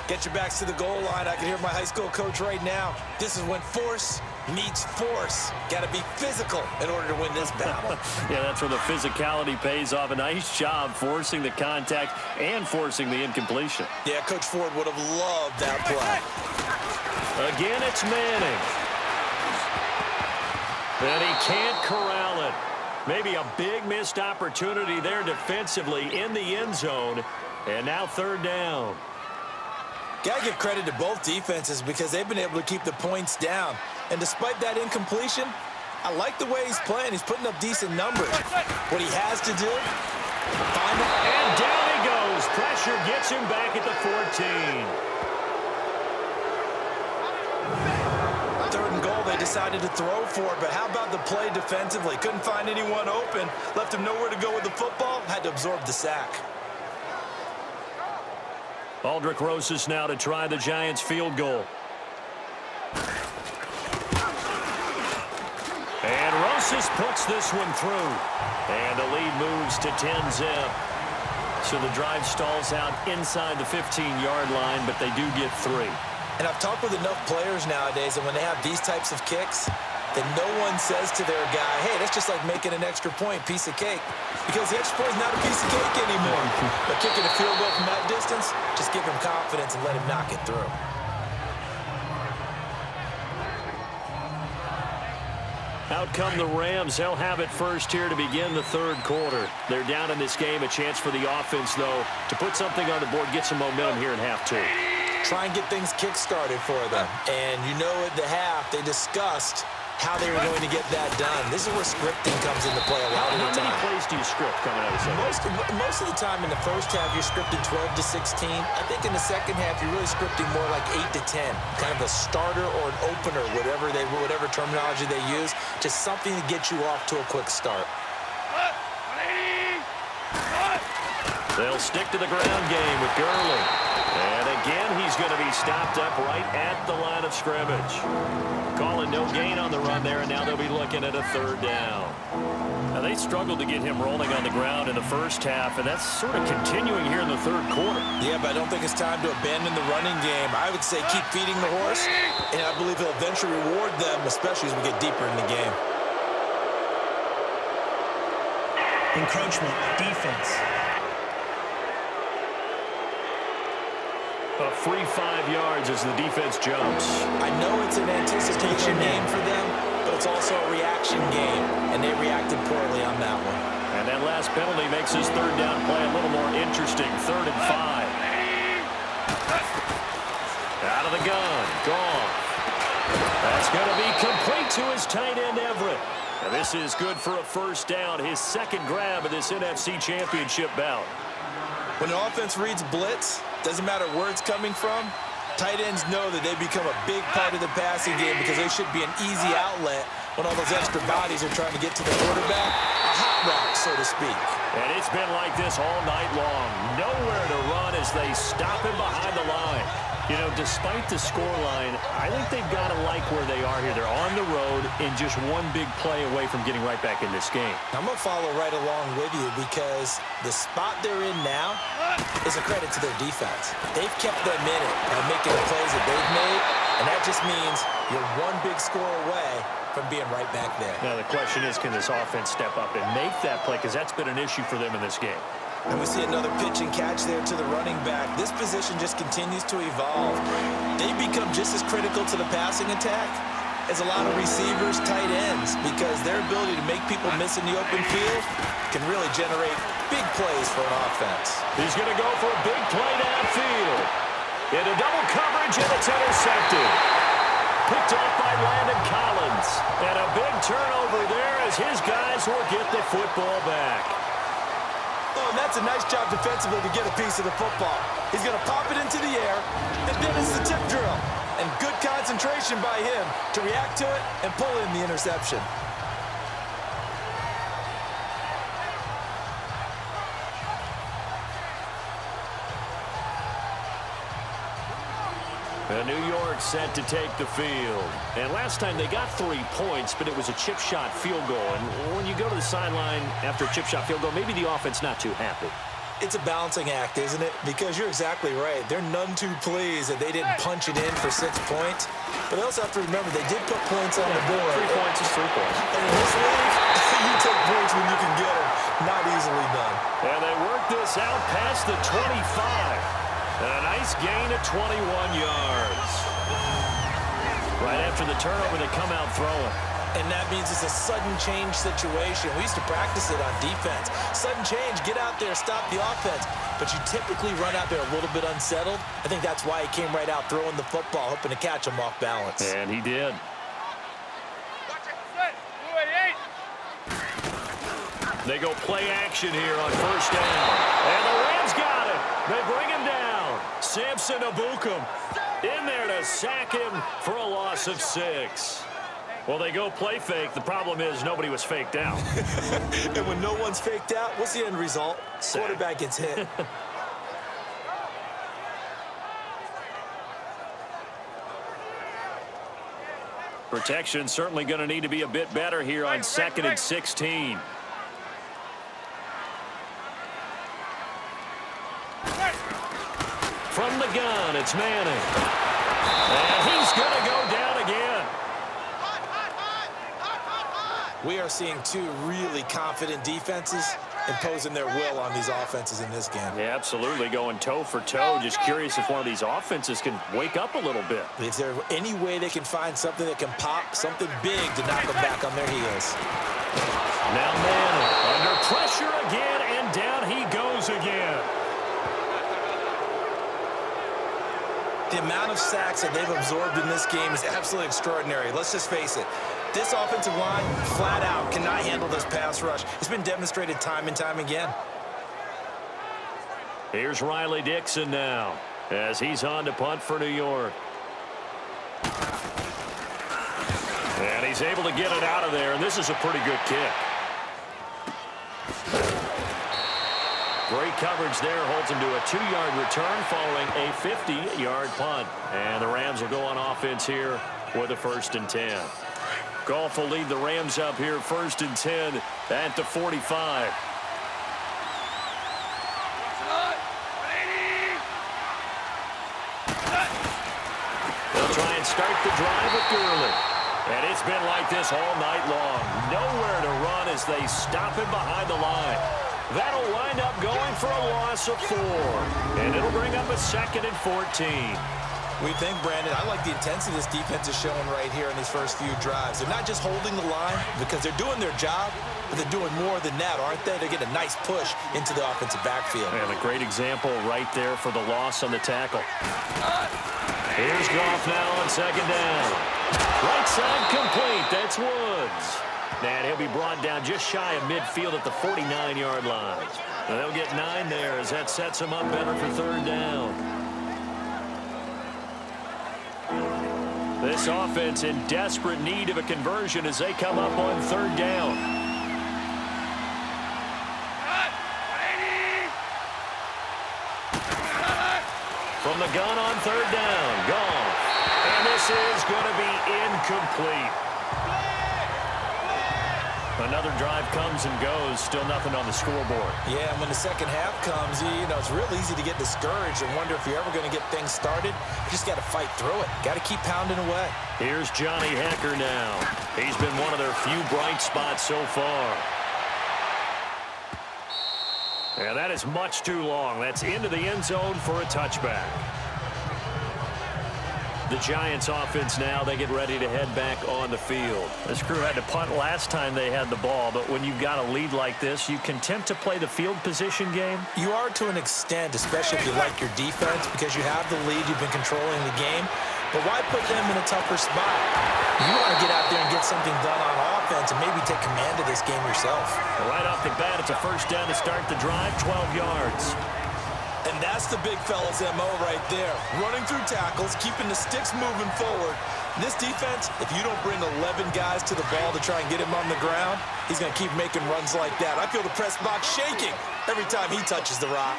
Get your backs to the goal line. I can hear my high school coach right now. This is when force meets force. Got to be physical in order to win this battle. Yeah, that's where the physicality pays off. A nice job forcing the contact and forcing the incompletion. Yeah, Coach Ford would have loved that play. Again, it's Manning. And he can't corral it. Maybe a big missed opportunity there defensively in the end zone. And now 3rd down. Got to give credit to both defenses because they've been able to keep the points down. And despite that incompletion, I like the way he's playing. He's putting up decent numbers. What he has to do, find him. And down he goes. Pressure gets him back at the 14. 3rd and goal, they decided to throw for it, but how about the play defensively? Couldn't find anyone open, left him nowhere to go with the football, had to absorb the sack. Aldrich Rosas now to try the Giants field goal. And Rosas puts this one through. And the lead moves to 10-zip. So the drive stalls out inside the 15-yard line, but they do get 3. And I've talked with enough players nowadays, and when they have these types of kicks, that no one says to their guy, hey, that's just like making an extra point, piece of cake. Because the extra point is not a piece of cake anymore. But kicking a field goal from that distance, just give him confidence and let him knock it through. Out come the Rams. They'll have it first here to begin the 3rd quarter. They're down in this game. A chance for the offense, though, to put something on the board, get some momentum here in half 2. try and get things kick-started for them. And you know at the half, they discussed how they were going to get that done. This is where scripting comes into play a lot of the time. How many plays do you script coming out of the Most of the time in the first half, you're scripting 12 to 16. I think in the second half, you're really scripting more like 8 to 10. Kind of a starter or an opener, whatever terminology they use. Just something to get you off to a quick start. They'll stick to the ground game with Gurley. And again, he's going to be stopped up right at the line of scrimmage. Calling no gain on the run there, and now they'll be looking at a third down. Now, they struggled to get him rolling on the ground in the first half, and that's sort of continuing here in the third quarter. Yeah, but I don't think it's time to abandon the running game. I would say keep feeding the horse, and I believe he'll eventually reward them, especially as we get deeper in the game. Encroachment, defense. A free 5 yards as the defense jumps. I know it's an anticipation game for them, but it's also a reaction game, and they reacted poorly on that one. And that last penalty makes his third down play a little more interesting. 3rd and 5. Out of the gun. Gone. That's going to be complete to his tight end, Everett. And this is good for a first down, his second grab of this NFC Championship bout. When the offense reads blitz, doesn't matter where it's coming from, tight ends know that they become a big part of the passing game because they should be an easy outlet when all those extra bodies are trying to get to the quarterback. A hot route, so to speak. And it's been like this all night long. Nowhere to run as they stop him behind the line. You know, despite the scoreline, I think they've got to like where they are here. They're on the road and just one big play away from getting right back in this game. I'm going to follow right along with you because the spot they're in now is a credit to their defense. They've kept them in it by making the plays that they've made, and that just means you're one big score away from being right back there. Now, the question is, can this offense step up and make that play? Because that's been an issue for them in this game. And we see another pitch and catch there to the running back. This position just continues to evolve. They become just as critical to the passing attack as a lot of receivers, tight ends, because their ability to make people miss in the open field can really generate big plays for an offense. He's going to go for a big play downfield. Into double coverage, and it's intercepted. Picked off by Landon Collins. And a big turnover there as his guys will get the football back. Oh, and that's a nice job defensively to get a piece of the football. He's going to pop it into the air, and then it's the tip drill. And good concentration by him to react to it and pull in the interception. New York set to take the field. And last time they got 3 points, but it was a chip shot field goal. And when you go to the sideline after a chip shot field goal, maybe the offense not too happy. It's a balancing act, isn't it? Because you're exactly right. They're none too pleased that they didn't punch it in for 6 points. But they also have to remember they did put points on the board. 3 points is 3 points. And in this league, you take points when you can get them. Not easily done. And they work this out past the 25. And a nice gain of 21 yards. Right after the turnover, they come out throwing. And that means it's a sudden change situation. We used to practice it on defense. Sudden change, get out there, stop the offense. But you typically run out there a little bit unsettled. I think that's why he came right out throwing the football, hoping to catch him off balance. And he did. They go play action here on first down. And the Rams got it. They bring him down. Samson Abukum in there to sack him for a loss of 6. Well, they go play fake. The problem is nobody was faked out. And when no one's faked out, what's the end result? Sack. Quarterback gets hit. Protection certainly going to need to be a bit better here on 2nd and 16. From the gun, it's Manning. And he's going to go down again. We are seeing 2 really confident defenses imposing their will on these offenses in this game. Yeah, absolutely, going toe for toe. Just curious if one of these offenses can wake up a little bit. If there's any way they can find something that can pop, something big to knock them back on their heels. Now Manning under pressure again, and down he goes again. The amount of sacks that they've absorbed in this game is absolutely extraordinary. Let's just face it. This offensive line, flat out, cannot handle this pass rush. It's been demonstrated time and time again. Here's Riley Dixon now as he's on to punt for New York. And he's able to get it out of there, and this is a pretty good kick. Great coverage there, holds him to a 2-yard return following a 50-yard punt. And the Rams will go on offense here with a 1st and 10. Goff will lead the Rams up here 1st and 10 at the 45. They'll try and start the drive with Gurley. And it's been like this all night long. Nowhere to run as they stop him behind the line. That'll wind up going for a loss of 4. And it'll bring up a 2nd and 14. We think, Brandon, I like the intensity this defense is showing right here in these first few drives. They're not just holding the line because they're doing their job, but they're doing more than that, aren't they? They're getting a nice push into the offensive backfield. And a great example right there for the loss on the tackle. Here's Goff now on 2nd down. Right side complete. That's Woods. And he'll be brought down just shy of midfield at the 49-yard line. And they'll get 9 there as that sets them up better for 3rd down. This offense in desperate need of a conversion as they come up on 3rd down. From the gun on 3rd down, Goff. And this is going to be incomplete. Another drive comes and goes, still nothing on the scoreboard. Yeah, and when the second half comes, you know, it's real easy to get discouraged and wonder if you're ever going to get things started. You just got to fight through it. Got to keep pounding away. Here's Johnny Hecker now. He's been one of their few bright spots so far. And that is much too long. That's into the end zone for a touchback. The Giants offense now, they get ready to head back on the field. This crew had to punt last time they had the ball, but when you've got a lead like this, you can tempt to play the field position game. You are to an extent, especially if you like your defense, because you have the lead, you've been controlling the game. But why put them in a tougher spot? You want to get out there and get something done on offense and maybe take command of this game yourself. Right off the bat, it's a 1st down to start the drive, 12 yards. And that's the big fella's MO right there. Running through tackles, keeping the sticks moving forward. This defense, if you don't bring 11 guys to the ball to try and get him on the ground, he's going to keep making runs like that. I feel the press box shaking every time he touches the rock.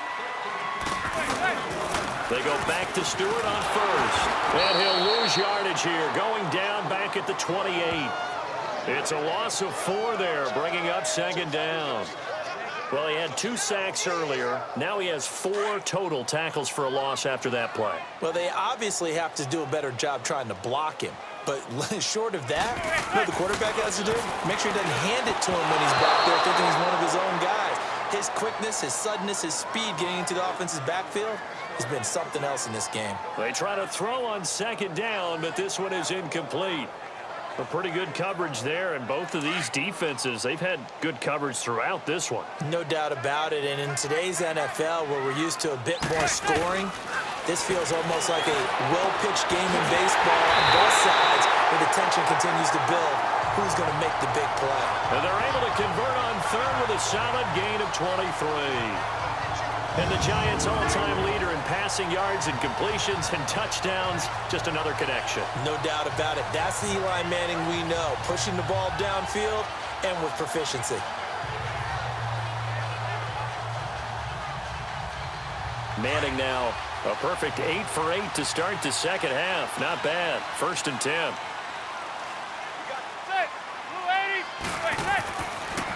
They go back to Stewart on 1st. And he'll lose yardage here, going down back at the 28. It's a loss of 4 there, bringing up 2nd down. Well, he had 2 sacks earlier. Now he has 4 total tackles for a loss after that play. Well, they obviously have to do a better job trying to block him. But short of that, what the quarterback has to do, make sure he doesn't hand it to him when he's back there thinking he's one of his own guys. His quickness, his suddenness, his speed getting into the offense's backfield has been something else in this game. They try to throw on 2nd down, but this one is incomplete. A pretty good coverage there, and both of these defenses, they've had good coverage throughout this one. No doubt about it, and in today's NFL, where we're used to a bit more scoring, this feels almost like a well-pitched game in baseball on both sides, where the tension continues to build. Who's going to make the big play? And they're able to convert on 3rd with a solid gain of 23. And the Giants' all-time leader in passing yards and completions and touchdowns, just another connection. No doubt about it. That's the Eli Manning we know, pushing the ball downfield and with proficiency. Manning now a perfect 8 for 8 to start the second half. Not bad. 1st and 10.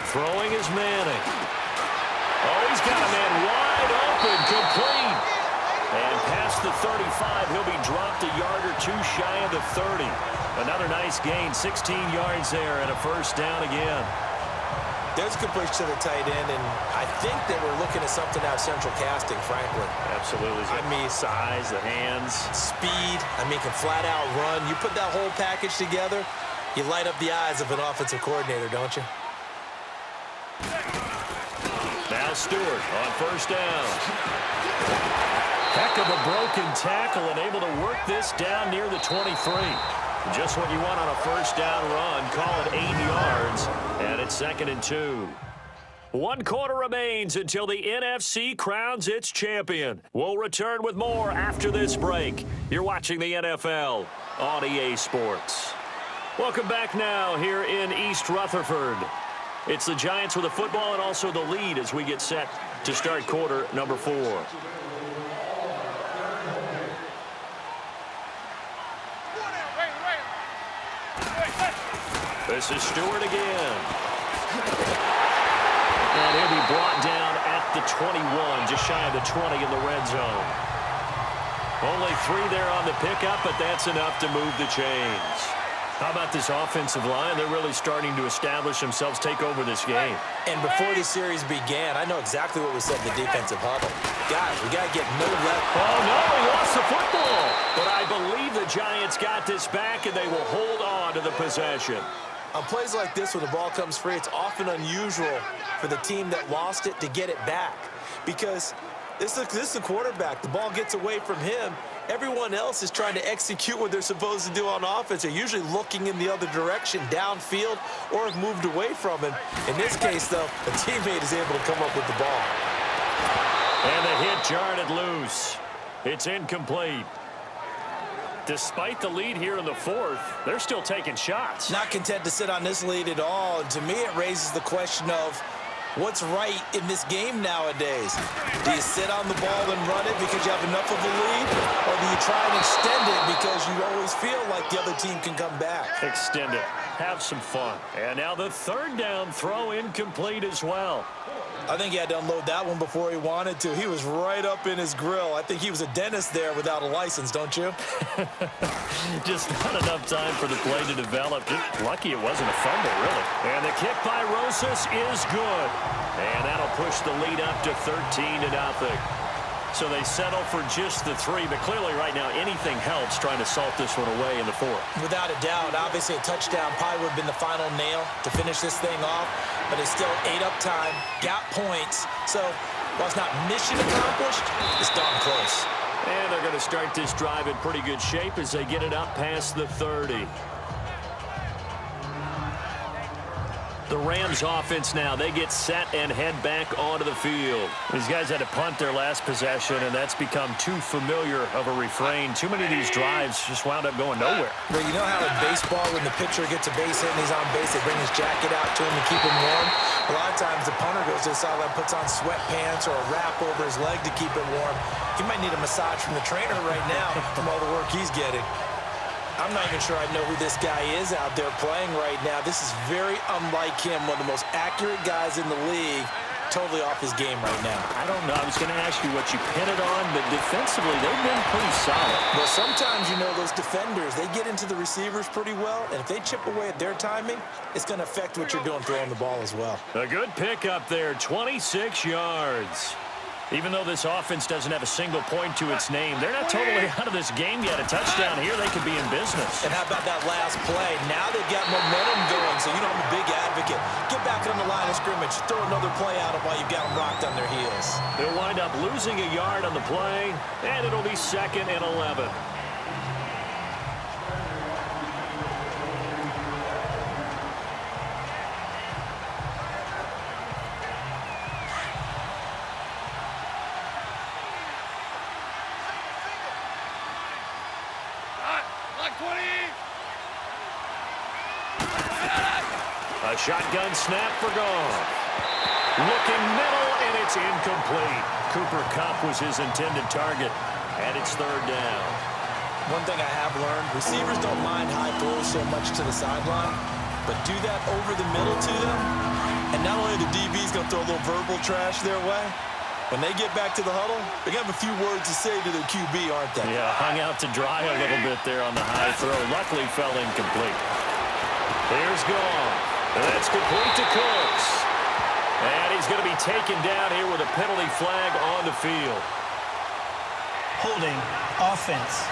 Throwing is Manning. Oh, he's got a man wide open, complete. And past the 35, he'll be dropped a yard or 2 shy of the 30. Another nice gain, 16 yards there and a 1st down again. There's a completion to the tight end, and I think that we're looking at something out of central casting, frankly. Absolutely. I mean, size, the hands. Speed, I mean, can flat out run. You put that whole package together, you light up the eyes of an offensive coordinator, don't you? Now Stewart on 1st down. Heck of a broken tackle and able to work this down near the 23. Just what you want on a first down run. Call it 8 yards, and it's 2nd and 2. 1 quarter remains until the NFC crowns its champion. We'll return with more after this break. You're watching the NFL on EA Sports. Welcome back now here in East Rutherford. It's the Giants with the football and also the lead as we get set to start quarter number 4. This is Stewart again. And he'll be brought down at the 21, just shy of the 20 in the red zone. Only 3 there on the pickup, but that's enough to move the chains. How about this offensive line? They're really starting to establish themselves, take over this game. And before the series began, I know exactly what we said in the defensive huddle. Guys, we got to get no left. Oh, no, he lost the football. But I believe the Giants got this back, and they will hold on to the possession. On plays like this where the ball comes free, it's often unusual for the team that lost it to get it back. Because this is the quarterback. The ball gets away from him. Everyone else is trying to execute what they're supposed to do on offense. They're usually looking in the other direction, downfield, or have moved away from him. In this case, though, a teammate is able to come up with the ball. And the hit jarred it loose. It's incomplete. Despite the lead here in the 4th, they're still taking shots. Not content to sit on this lead at all. And to me, it raises the question of what's right in this game nowadays. Do you sit on the ball and run it because you have enough of a lead? Or do you try and extend it because you always feel like the other team can come back? Extend it. Have some fun. And now the 3rd down throw incomplete as well. I think he had to unload that one before he wanted to. He was right up in his grill. I think he was a dentist there without a license, don't you? Just not enough time for the play to develop. Just lucky it wasn't a fumble, really. And the kick by Rosas is good. And that'll push the lead up to 13-0. So they settle for just the 3, but clearly right now anything helps trying to salt this one away in the 4th. Without a doubt, obviously a touchdown probably would have been the final nail to finish this thing off, but it's still 8 up time, got points, so while it's not mission accomplished, it's darn close. And they're going to start this drive in pretty good shape as they get it up past the 30. The Rams offense now, they get set and head back onto the field. These guys had to punt their last possession, and that's become too familiar of a refrain. Too many of these drives just wound up going nowhere. Well, you know how in baseball, when the pitcher gets a base hit and he's on base, they bring his jacket out to him to keep him warm? A lot of times the punter goes to the sideline, puts on sweatpants or a wrap over his leg to keep it warm. He might need a massage from the trainer right now from all the work he's getting. I'm not even sure I know who this guy is out there playing right now. This is very unlike him, one of the most accurate guys in the league, totally off his game right now. I don't know. I was going to ask you what you pin it on, but defensively, they've been pretty solid. Well, sometimes, you know, those defenders, they get into the receivers pretty well, and if they chip away at their timing, it's going to affect what you're doing throwing the ball as well. A good pickup there, 26 yards. Even though this offense doesn't have a single point to its name, they're not totally out of this game yet. A touchdown here, they could be in business. And how about that last play? Now they've got momentum going, so you know I'm a big advocate. Get back on the line of scrimmage. Throw another play at them while you've got them rocked on their heels. They'll wind up losing a yard on the play, and it'll be 2nd and 11. A shotgun snap for Goff. Looking middle, and it's incomplete. Cooper Kupp was his intended target, and it's 3rd down. One thing I have learned, receivers don't mind high throws so much to the sideline, but do that over the middle to them, and not only the DB's going to throw a little verbal trash their way, when they get back to the huddle, they have a few words to say to their QB, aren't they? Yeah, hung out to dry a little bit there on the high throw. Luckily fell incomplete. Here's Goff. That's complete to Cooks. And he's going to be taken down here with a penalty flag on the field. Holding offense.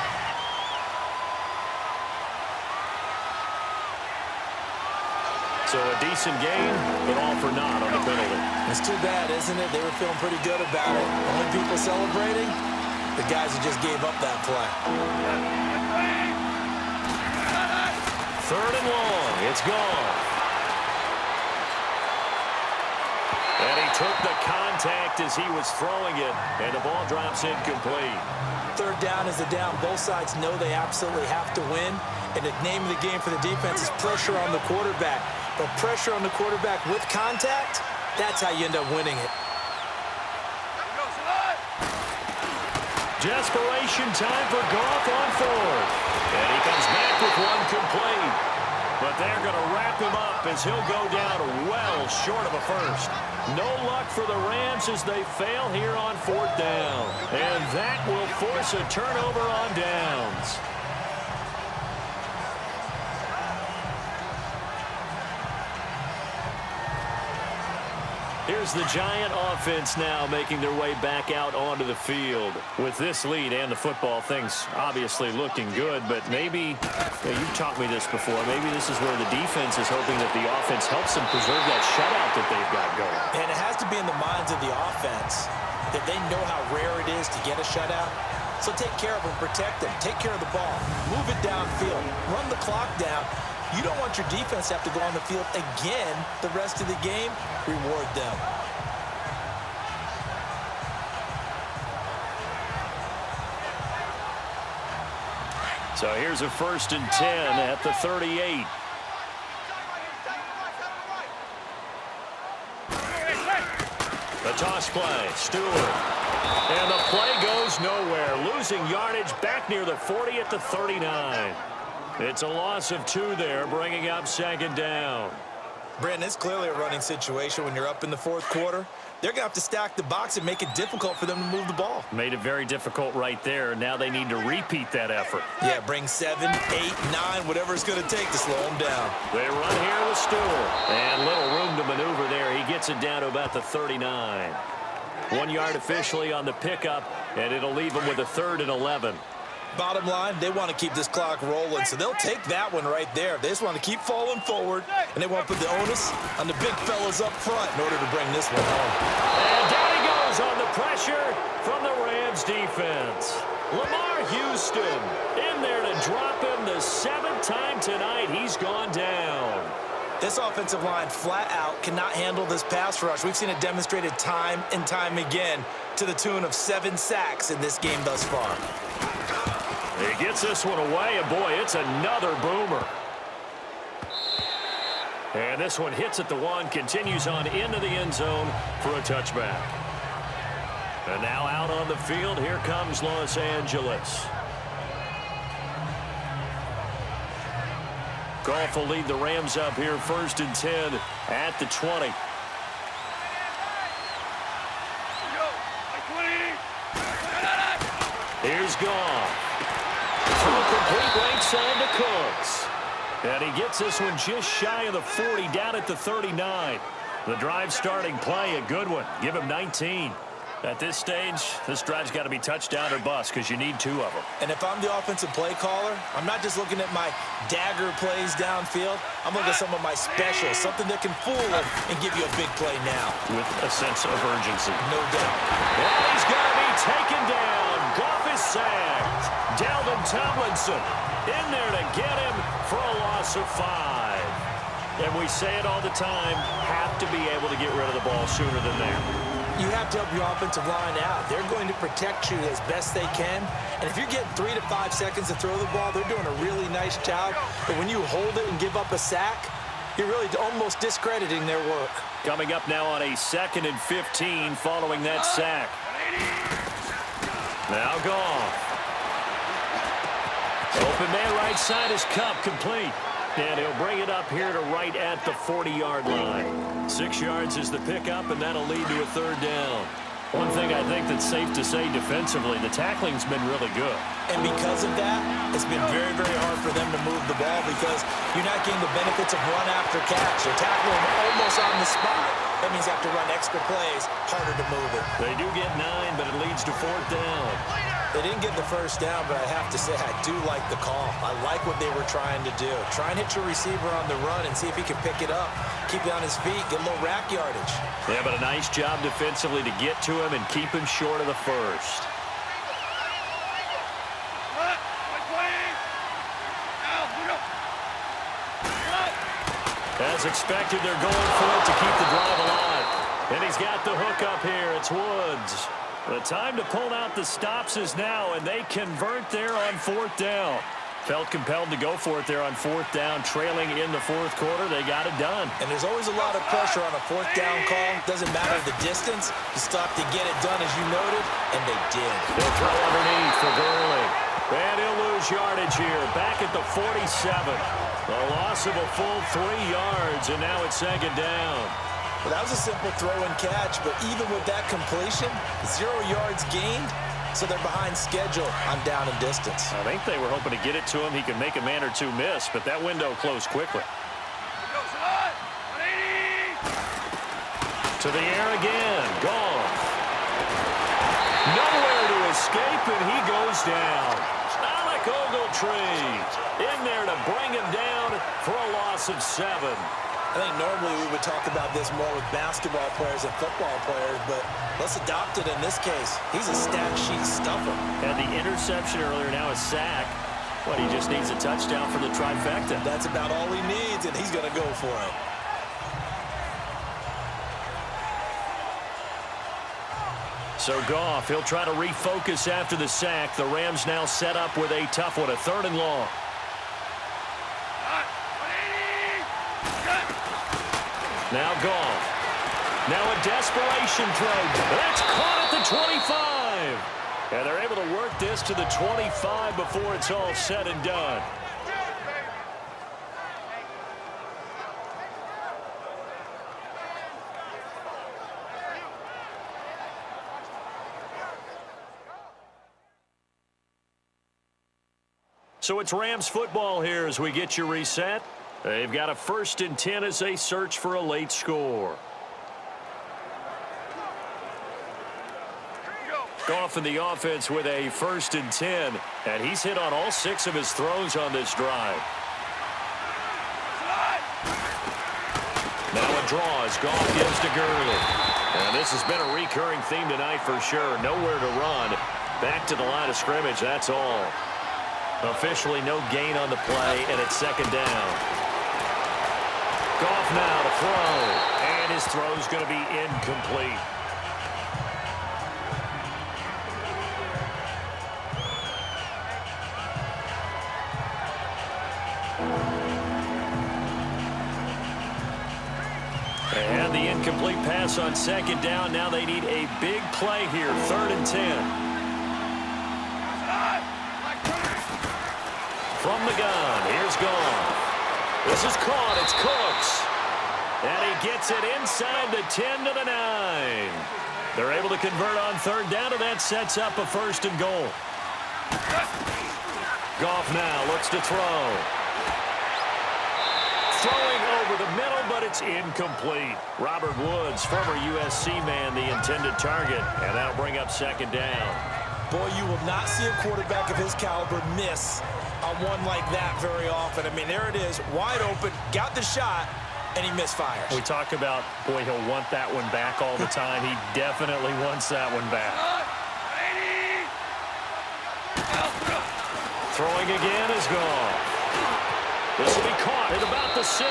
So a decent game, but all for naught on the penalty. It's too bad, isn't it? They were feeling pretty good about it. Only people celebrating, the guys who just gave up that play. 3rd and long. It's gone. And he took the contact as he was throwing it, and the ball drops incomplete. 3rd down is the down. Both sides know they absolutely have to win, and the name of the game for the defense is pressure on the quarterback. But pressure on the quarterback with contact, that's how you end up winning it. Desperation time for Goff on 4th. And he comes back with one complete. But they're going to wrap him up as he'll go down well short of a first. No luck for the Rams as they fail here on 4th down. And that will force a turnover on downs. Here's the Giant offense now making their way back out onto the field. With this lead and the football, things obviously looking good, but maybe, you've taught me this before, maybe this is where the defense is hoping that the offense helps them preserve that shutout that they've got going. And it has to be in the minds of the offense that they know how rare it is to get a shutout. So take care of them, protect them, take care of the ball, move it downfield, run the clock down. You don't want your defense to have to go on the field again the rest of the game. Reward them. So here's a 1st and 10 at the 38. The toss play, Stewart. And the play goes nowhere. Losing yardage back near the 40 at the 39. It's a loss of 2 there, bringing up 2nd down. Brandon, it's clearly a running situation when you're up in the 4th quarter. They're going to have to stack the box and make it difficult for them to move the ball. Made it very difficult right there. Now they need to repeat that effort. Yeah, bring 7, 8, 9, whatever it's going to take to slow them down. They run here with Stewart. And little room to maneuver there. He gets it down to about the 39. 1 yard officially on the pickup, and it'll leave him with a 3rd and 11. Bottom line, they want to keep this clock rolling, so they'll take that one right there. They just want to keep falling forward, and they want to put the onus on the big fellas up front in order to bring this one home. And down he goes on the pressure from the Rams defense. Lamar Houston in there to drop him the 7th time tonight. He's gone down. This offensive line flat out cannot handle this pass rush. We've seen it demonstrated time and time again to the tune of 7 sacks in this game thus far. He gets this one away, and boy, it's another boomer. And this one hits at the 1, continues on into the end zone for a touchback. And now out on the field, here comes Los Angeles. Goff will lead the Rams up here, 1st and 10 at the 20. Here's Goff. Through complete right side to Cooks. And he gets this one just shy of the 40, down at the 39. The drive starting play, a good one. Give him 19. At this stage, this drive's got to be touchdown or bust because you need 2 of them. And if I'm the offensive play caller, I'm not just looking at my dagger plays downfield. I'm looking at some of my specials, something that can fool them and give you a big play now. With a sense of urgency. No doubt. And he's got to be taken down. Goff is sacked. Dalvin Tomlinson in there to get him for a loss of 5. And we say it all the time, have to be able to get rid of the ball sooner than that. You have to help your offensive line out. They're going to protect you as best they can. And if you're getting 3 to 5 seconds to throw the ball, they're doing a really nice job. But when you hold it and give up a sack, you're really almost discrediting their work. Coming up now on a 2nd and 15 following that sack. Now Goff. Open man right side is Cup, complete. And he'll bring it up here to right at the 40-yard line. 6 yards is the pickup, and that'll lead to a 3rd down. One thing I think that's safe to say defensively, the tackling's been really good. And because of that, it's been very, very hard for them to move the ball because you're not getting the benefits of run after catch. They're tackling almost on the spot. That means you have to run extra plays, harder to move it. They do get 9, but it leads to 4th down. They didn't get the 1st down, but I have to say I do like the call. I like what they were trying to do. Try and hit your receiver on the run and see if he can pick it up. Keep it on his feet, get a little rack yardage. Yeah, but a nice job defensively to get to him and keep him short of the 1st. As expected, they're going for it to keep the drive alive. And he's got the hook up here. It's Woods. The time to pull out the stops is now, and they convert there on 4th down. Felt compelled to go for it there on 4th down, trailing in the 4th quarter. They got it done. And there's always a lot of pressure on a 4th down call. Doesn't matter the distance. You stop to get it done, as you noted, and they did. They'll throw underneath for Gurley. And he'll lose yardage here. Back at the 47. A loss of a full 3 yards, and now it's 2nd down. Well, that was a simple throw and catch, but even with that completion, 0 yards gained, so they're behind schedule on down and distance. I think they were hoping to get it to him. He could make a man or two miss, but that window closed quickly. To the air again. Goff. Nowhere to escape, and he goes down. Alec Ogletree in there to bring him down for a loss of 7. I think normally we would talk about this more with basketball players and football players, but let's adopt it in this case. He's a stat sheet stuffer. Had the interception earlier, now a sack. But he just needs a touchdown for the trifecta. That's about all he needs, and he's going to go for it. So Goff, he'll try to refocus after the sack. The Rams now set up with a tough one, a 3rd and long. Now Goff. Now a desperation throw. That's caught at the 25. And they're able to work this to the 25 before it's all said and done. So it's Rams football here as we get you reset. They've got a 1st and 10 as they search for a late score. Goff in the offense with a 1st and 10, and he's hit on all 6 of his throws on this drive. Now a draw as Goff gives to Gurley. And this has been a recurring theme tonight for sure. Nowhere to run. Back to the line of scrimmage, that's all. Officially no gain on the play, and it's 2nd down. Goff now to throw, and his throw's going to be incomplete. And the incomplete pass on 2nd down. Now they need a big play here, 3rd and 10. From the gun, here's Goff. This is caught, it's Cooks. And he gets it inside the 10 to the 9. They're able to convert on 3rd down, and that sets up a 1st and goal. Goff now looks to throw. Throwing over the middle, but it's incomplete. Robert Woods, former USC man, the intended target, and that'll bring up 2nd down. Boy, you will not see a quarterback of his caliber miss on one like that very often. I mean, there it is, wide open, got the shot, and he misfires. We talk about, boy, he'll want that one back all the time. He definitely wants that one back. Throwing again is Goff. This will be caught at about the 6.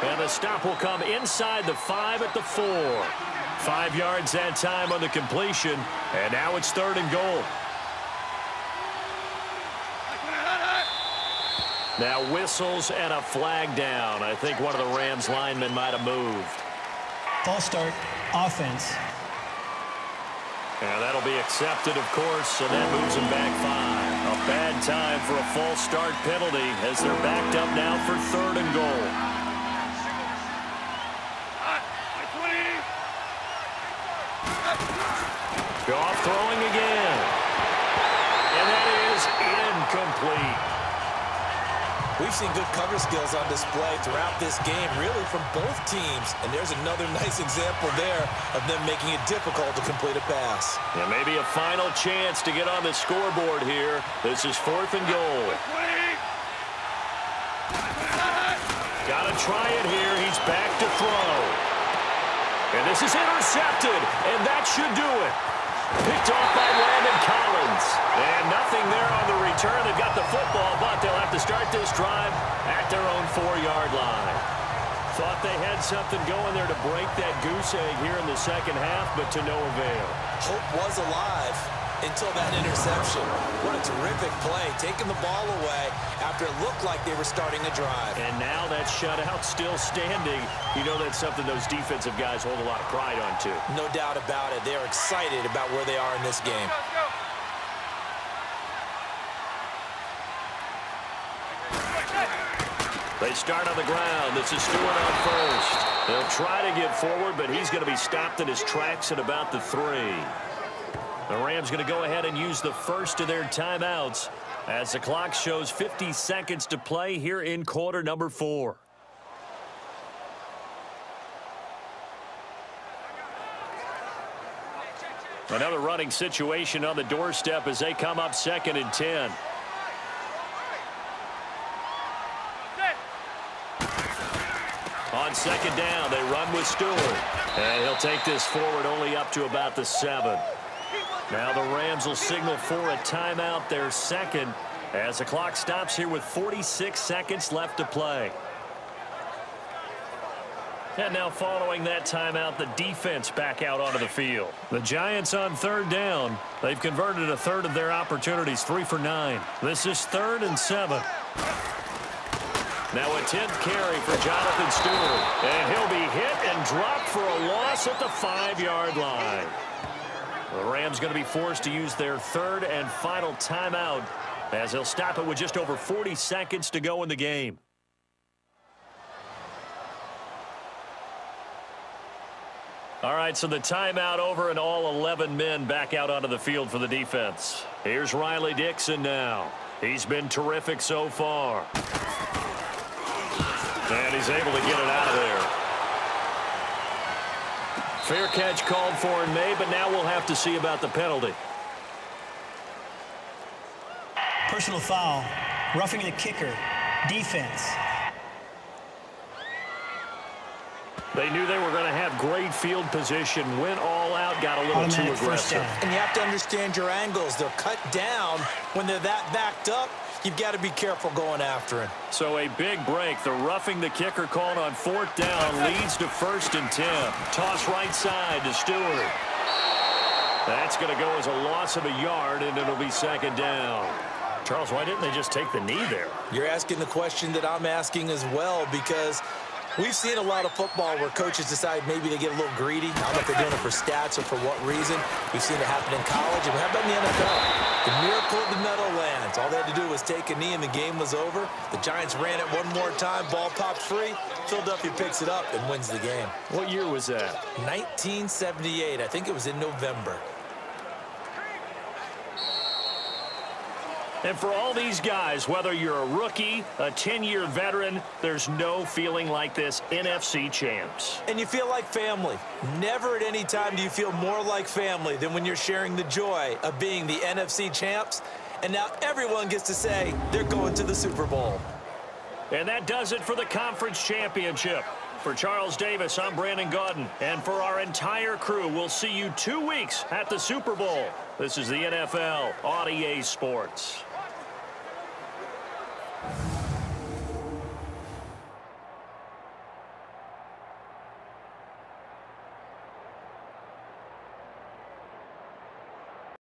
And the stop will come inside the 5 at the 4. 5 yards that time on the completion, and now it's 3rd and goal. Now whistles and a flag down. I think one of the Rams linemen might have moved. False start, offense. And that'll be accepted, of course, and that moves him back 5. A bad time for a false start penalty as they're backed up now for 3rd and goal. Goff throwing again. And that is incomplete. We've seen good cover skills on display throughout this game, really from both teams. And there's another nice example there of them making it difficult to complete a pass. Yeah, maybe a final chance to get on the scoreboard here. This is 4th and goal. Got to try it here. He's back to throw. And this is intercepted, and that should do it. Picked off by Landon Collins. And nothing there on the return. They've got the football, but they'll have to start this drive at their own 4-yard line. Thought they had something going there to break that goose egg here in the second half, but to no avail. Hope was alive until that interception. What a terrific play, taking the ball away after it looked like they were starting a drive. And now that shutout still standing. You know that's something those defensive guys hold a lot of pride on, too. No doubt about it. They're excited about where they are in this game. They start on the ground. This is Stewart on first. They'll try to get forward, but he's going to be stopped in his tracks at about the 3. The Rams going to go ahead and use the first of their timeouts as the clock shows 50 seconds to play here in quarter number 4. Another running situation on the doorstep as they come up 2nd and 10. On 2nd down, they run with Stewart. And he'll take this forward only up to about the 7. Now the Rams will signal for a timeout, their second, as the clock stops here with 46 seconds left to play. And now following that timeout, the defense back out onto the field. The Giants on 3rd down. They've converted a third of their opportunities, 3 for 9. This is 3rd and 7. Now a 10th carry for Jonathan Stewart. And he'll be hit and dropped for a loss at the 5-yard line. The Rams going to be forced to use their 3rd and final timeout as they'll stop it with just over 40 seconds to go in the game. All right, so the timeout over and all 11 men back out onto the field for the defense. Here's Riley Dixon now. He's been terrific so far. And he's able to get it out of there. Fair catch called for in May, but now we'll have to see about the penalty. Personal foul, roughing the kicker, defense. They knew they were going to have great field position, went all out, got a little too aggressive. And you have to understand your angles. They're cut down when they're that backed up. You've got to be careful going after him. So a big break. The roughing the kicker called on 4th down leads to 1st and 10. Toss right side to Stewart. That's going to go as a loss of a yard, and it'll be 2nd down. Charles, why didn't they just take the knee there? You're asking the question that I'm asking as well, because we've seen a lot of football where coaches decide maybe they get a little greedy. I don't know if they're doing it for stats or for what reason. We've seen it happen in college. And how about in the NFL? The miracle of the Meadowlands. All they had to do was take a knee and the game was over. The Giants ran it one more time. Ball popped free. Philadelphia picks it up and wins the game. What year was that? 1978. I think it was in November. And for all these guys, whether you're a rookie, a 10-year veteran, there's no feeling like this NFC champs. And you feel like family. Never at any time do you feel more like family than when you're sharing the joy of being the NFC champs. And now everyone gets to say they're going to the Super Bowl. And that does it for the conference championship. For Charles Davis, I'm Brandon Gaudin. And for our entire crew, we'll see you 2 weeks at the Super Bowl. This is the NFL on EA Sports.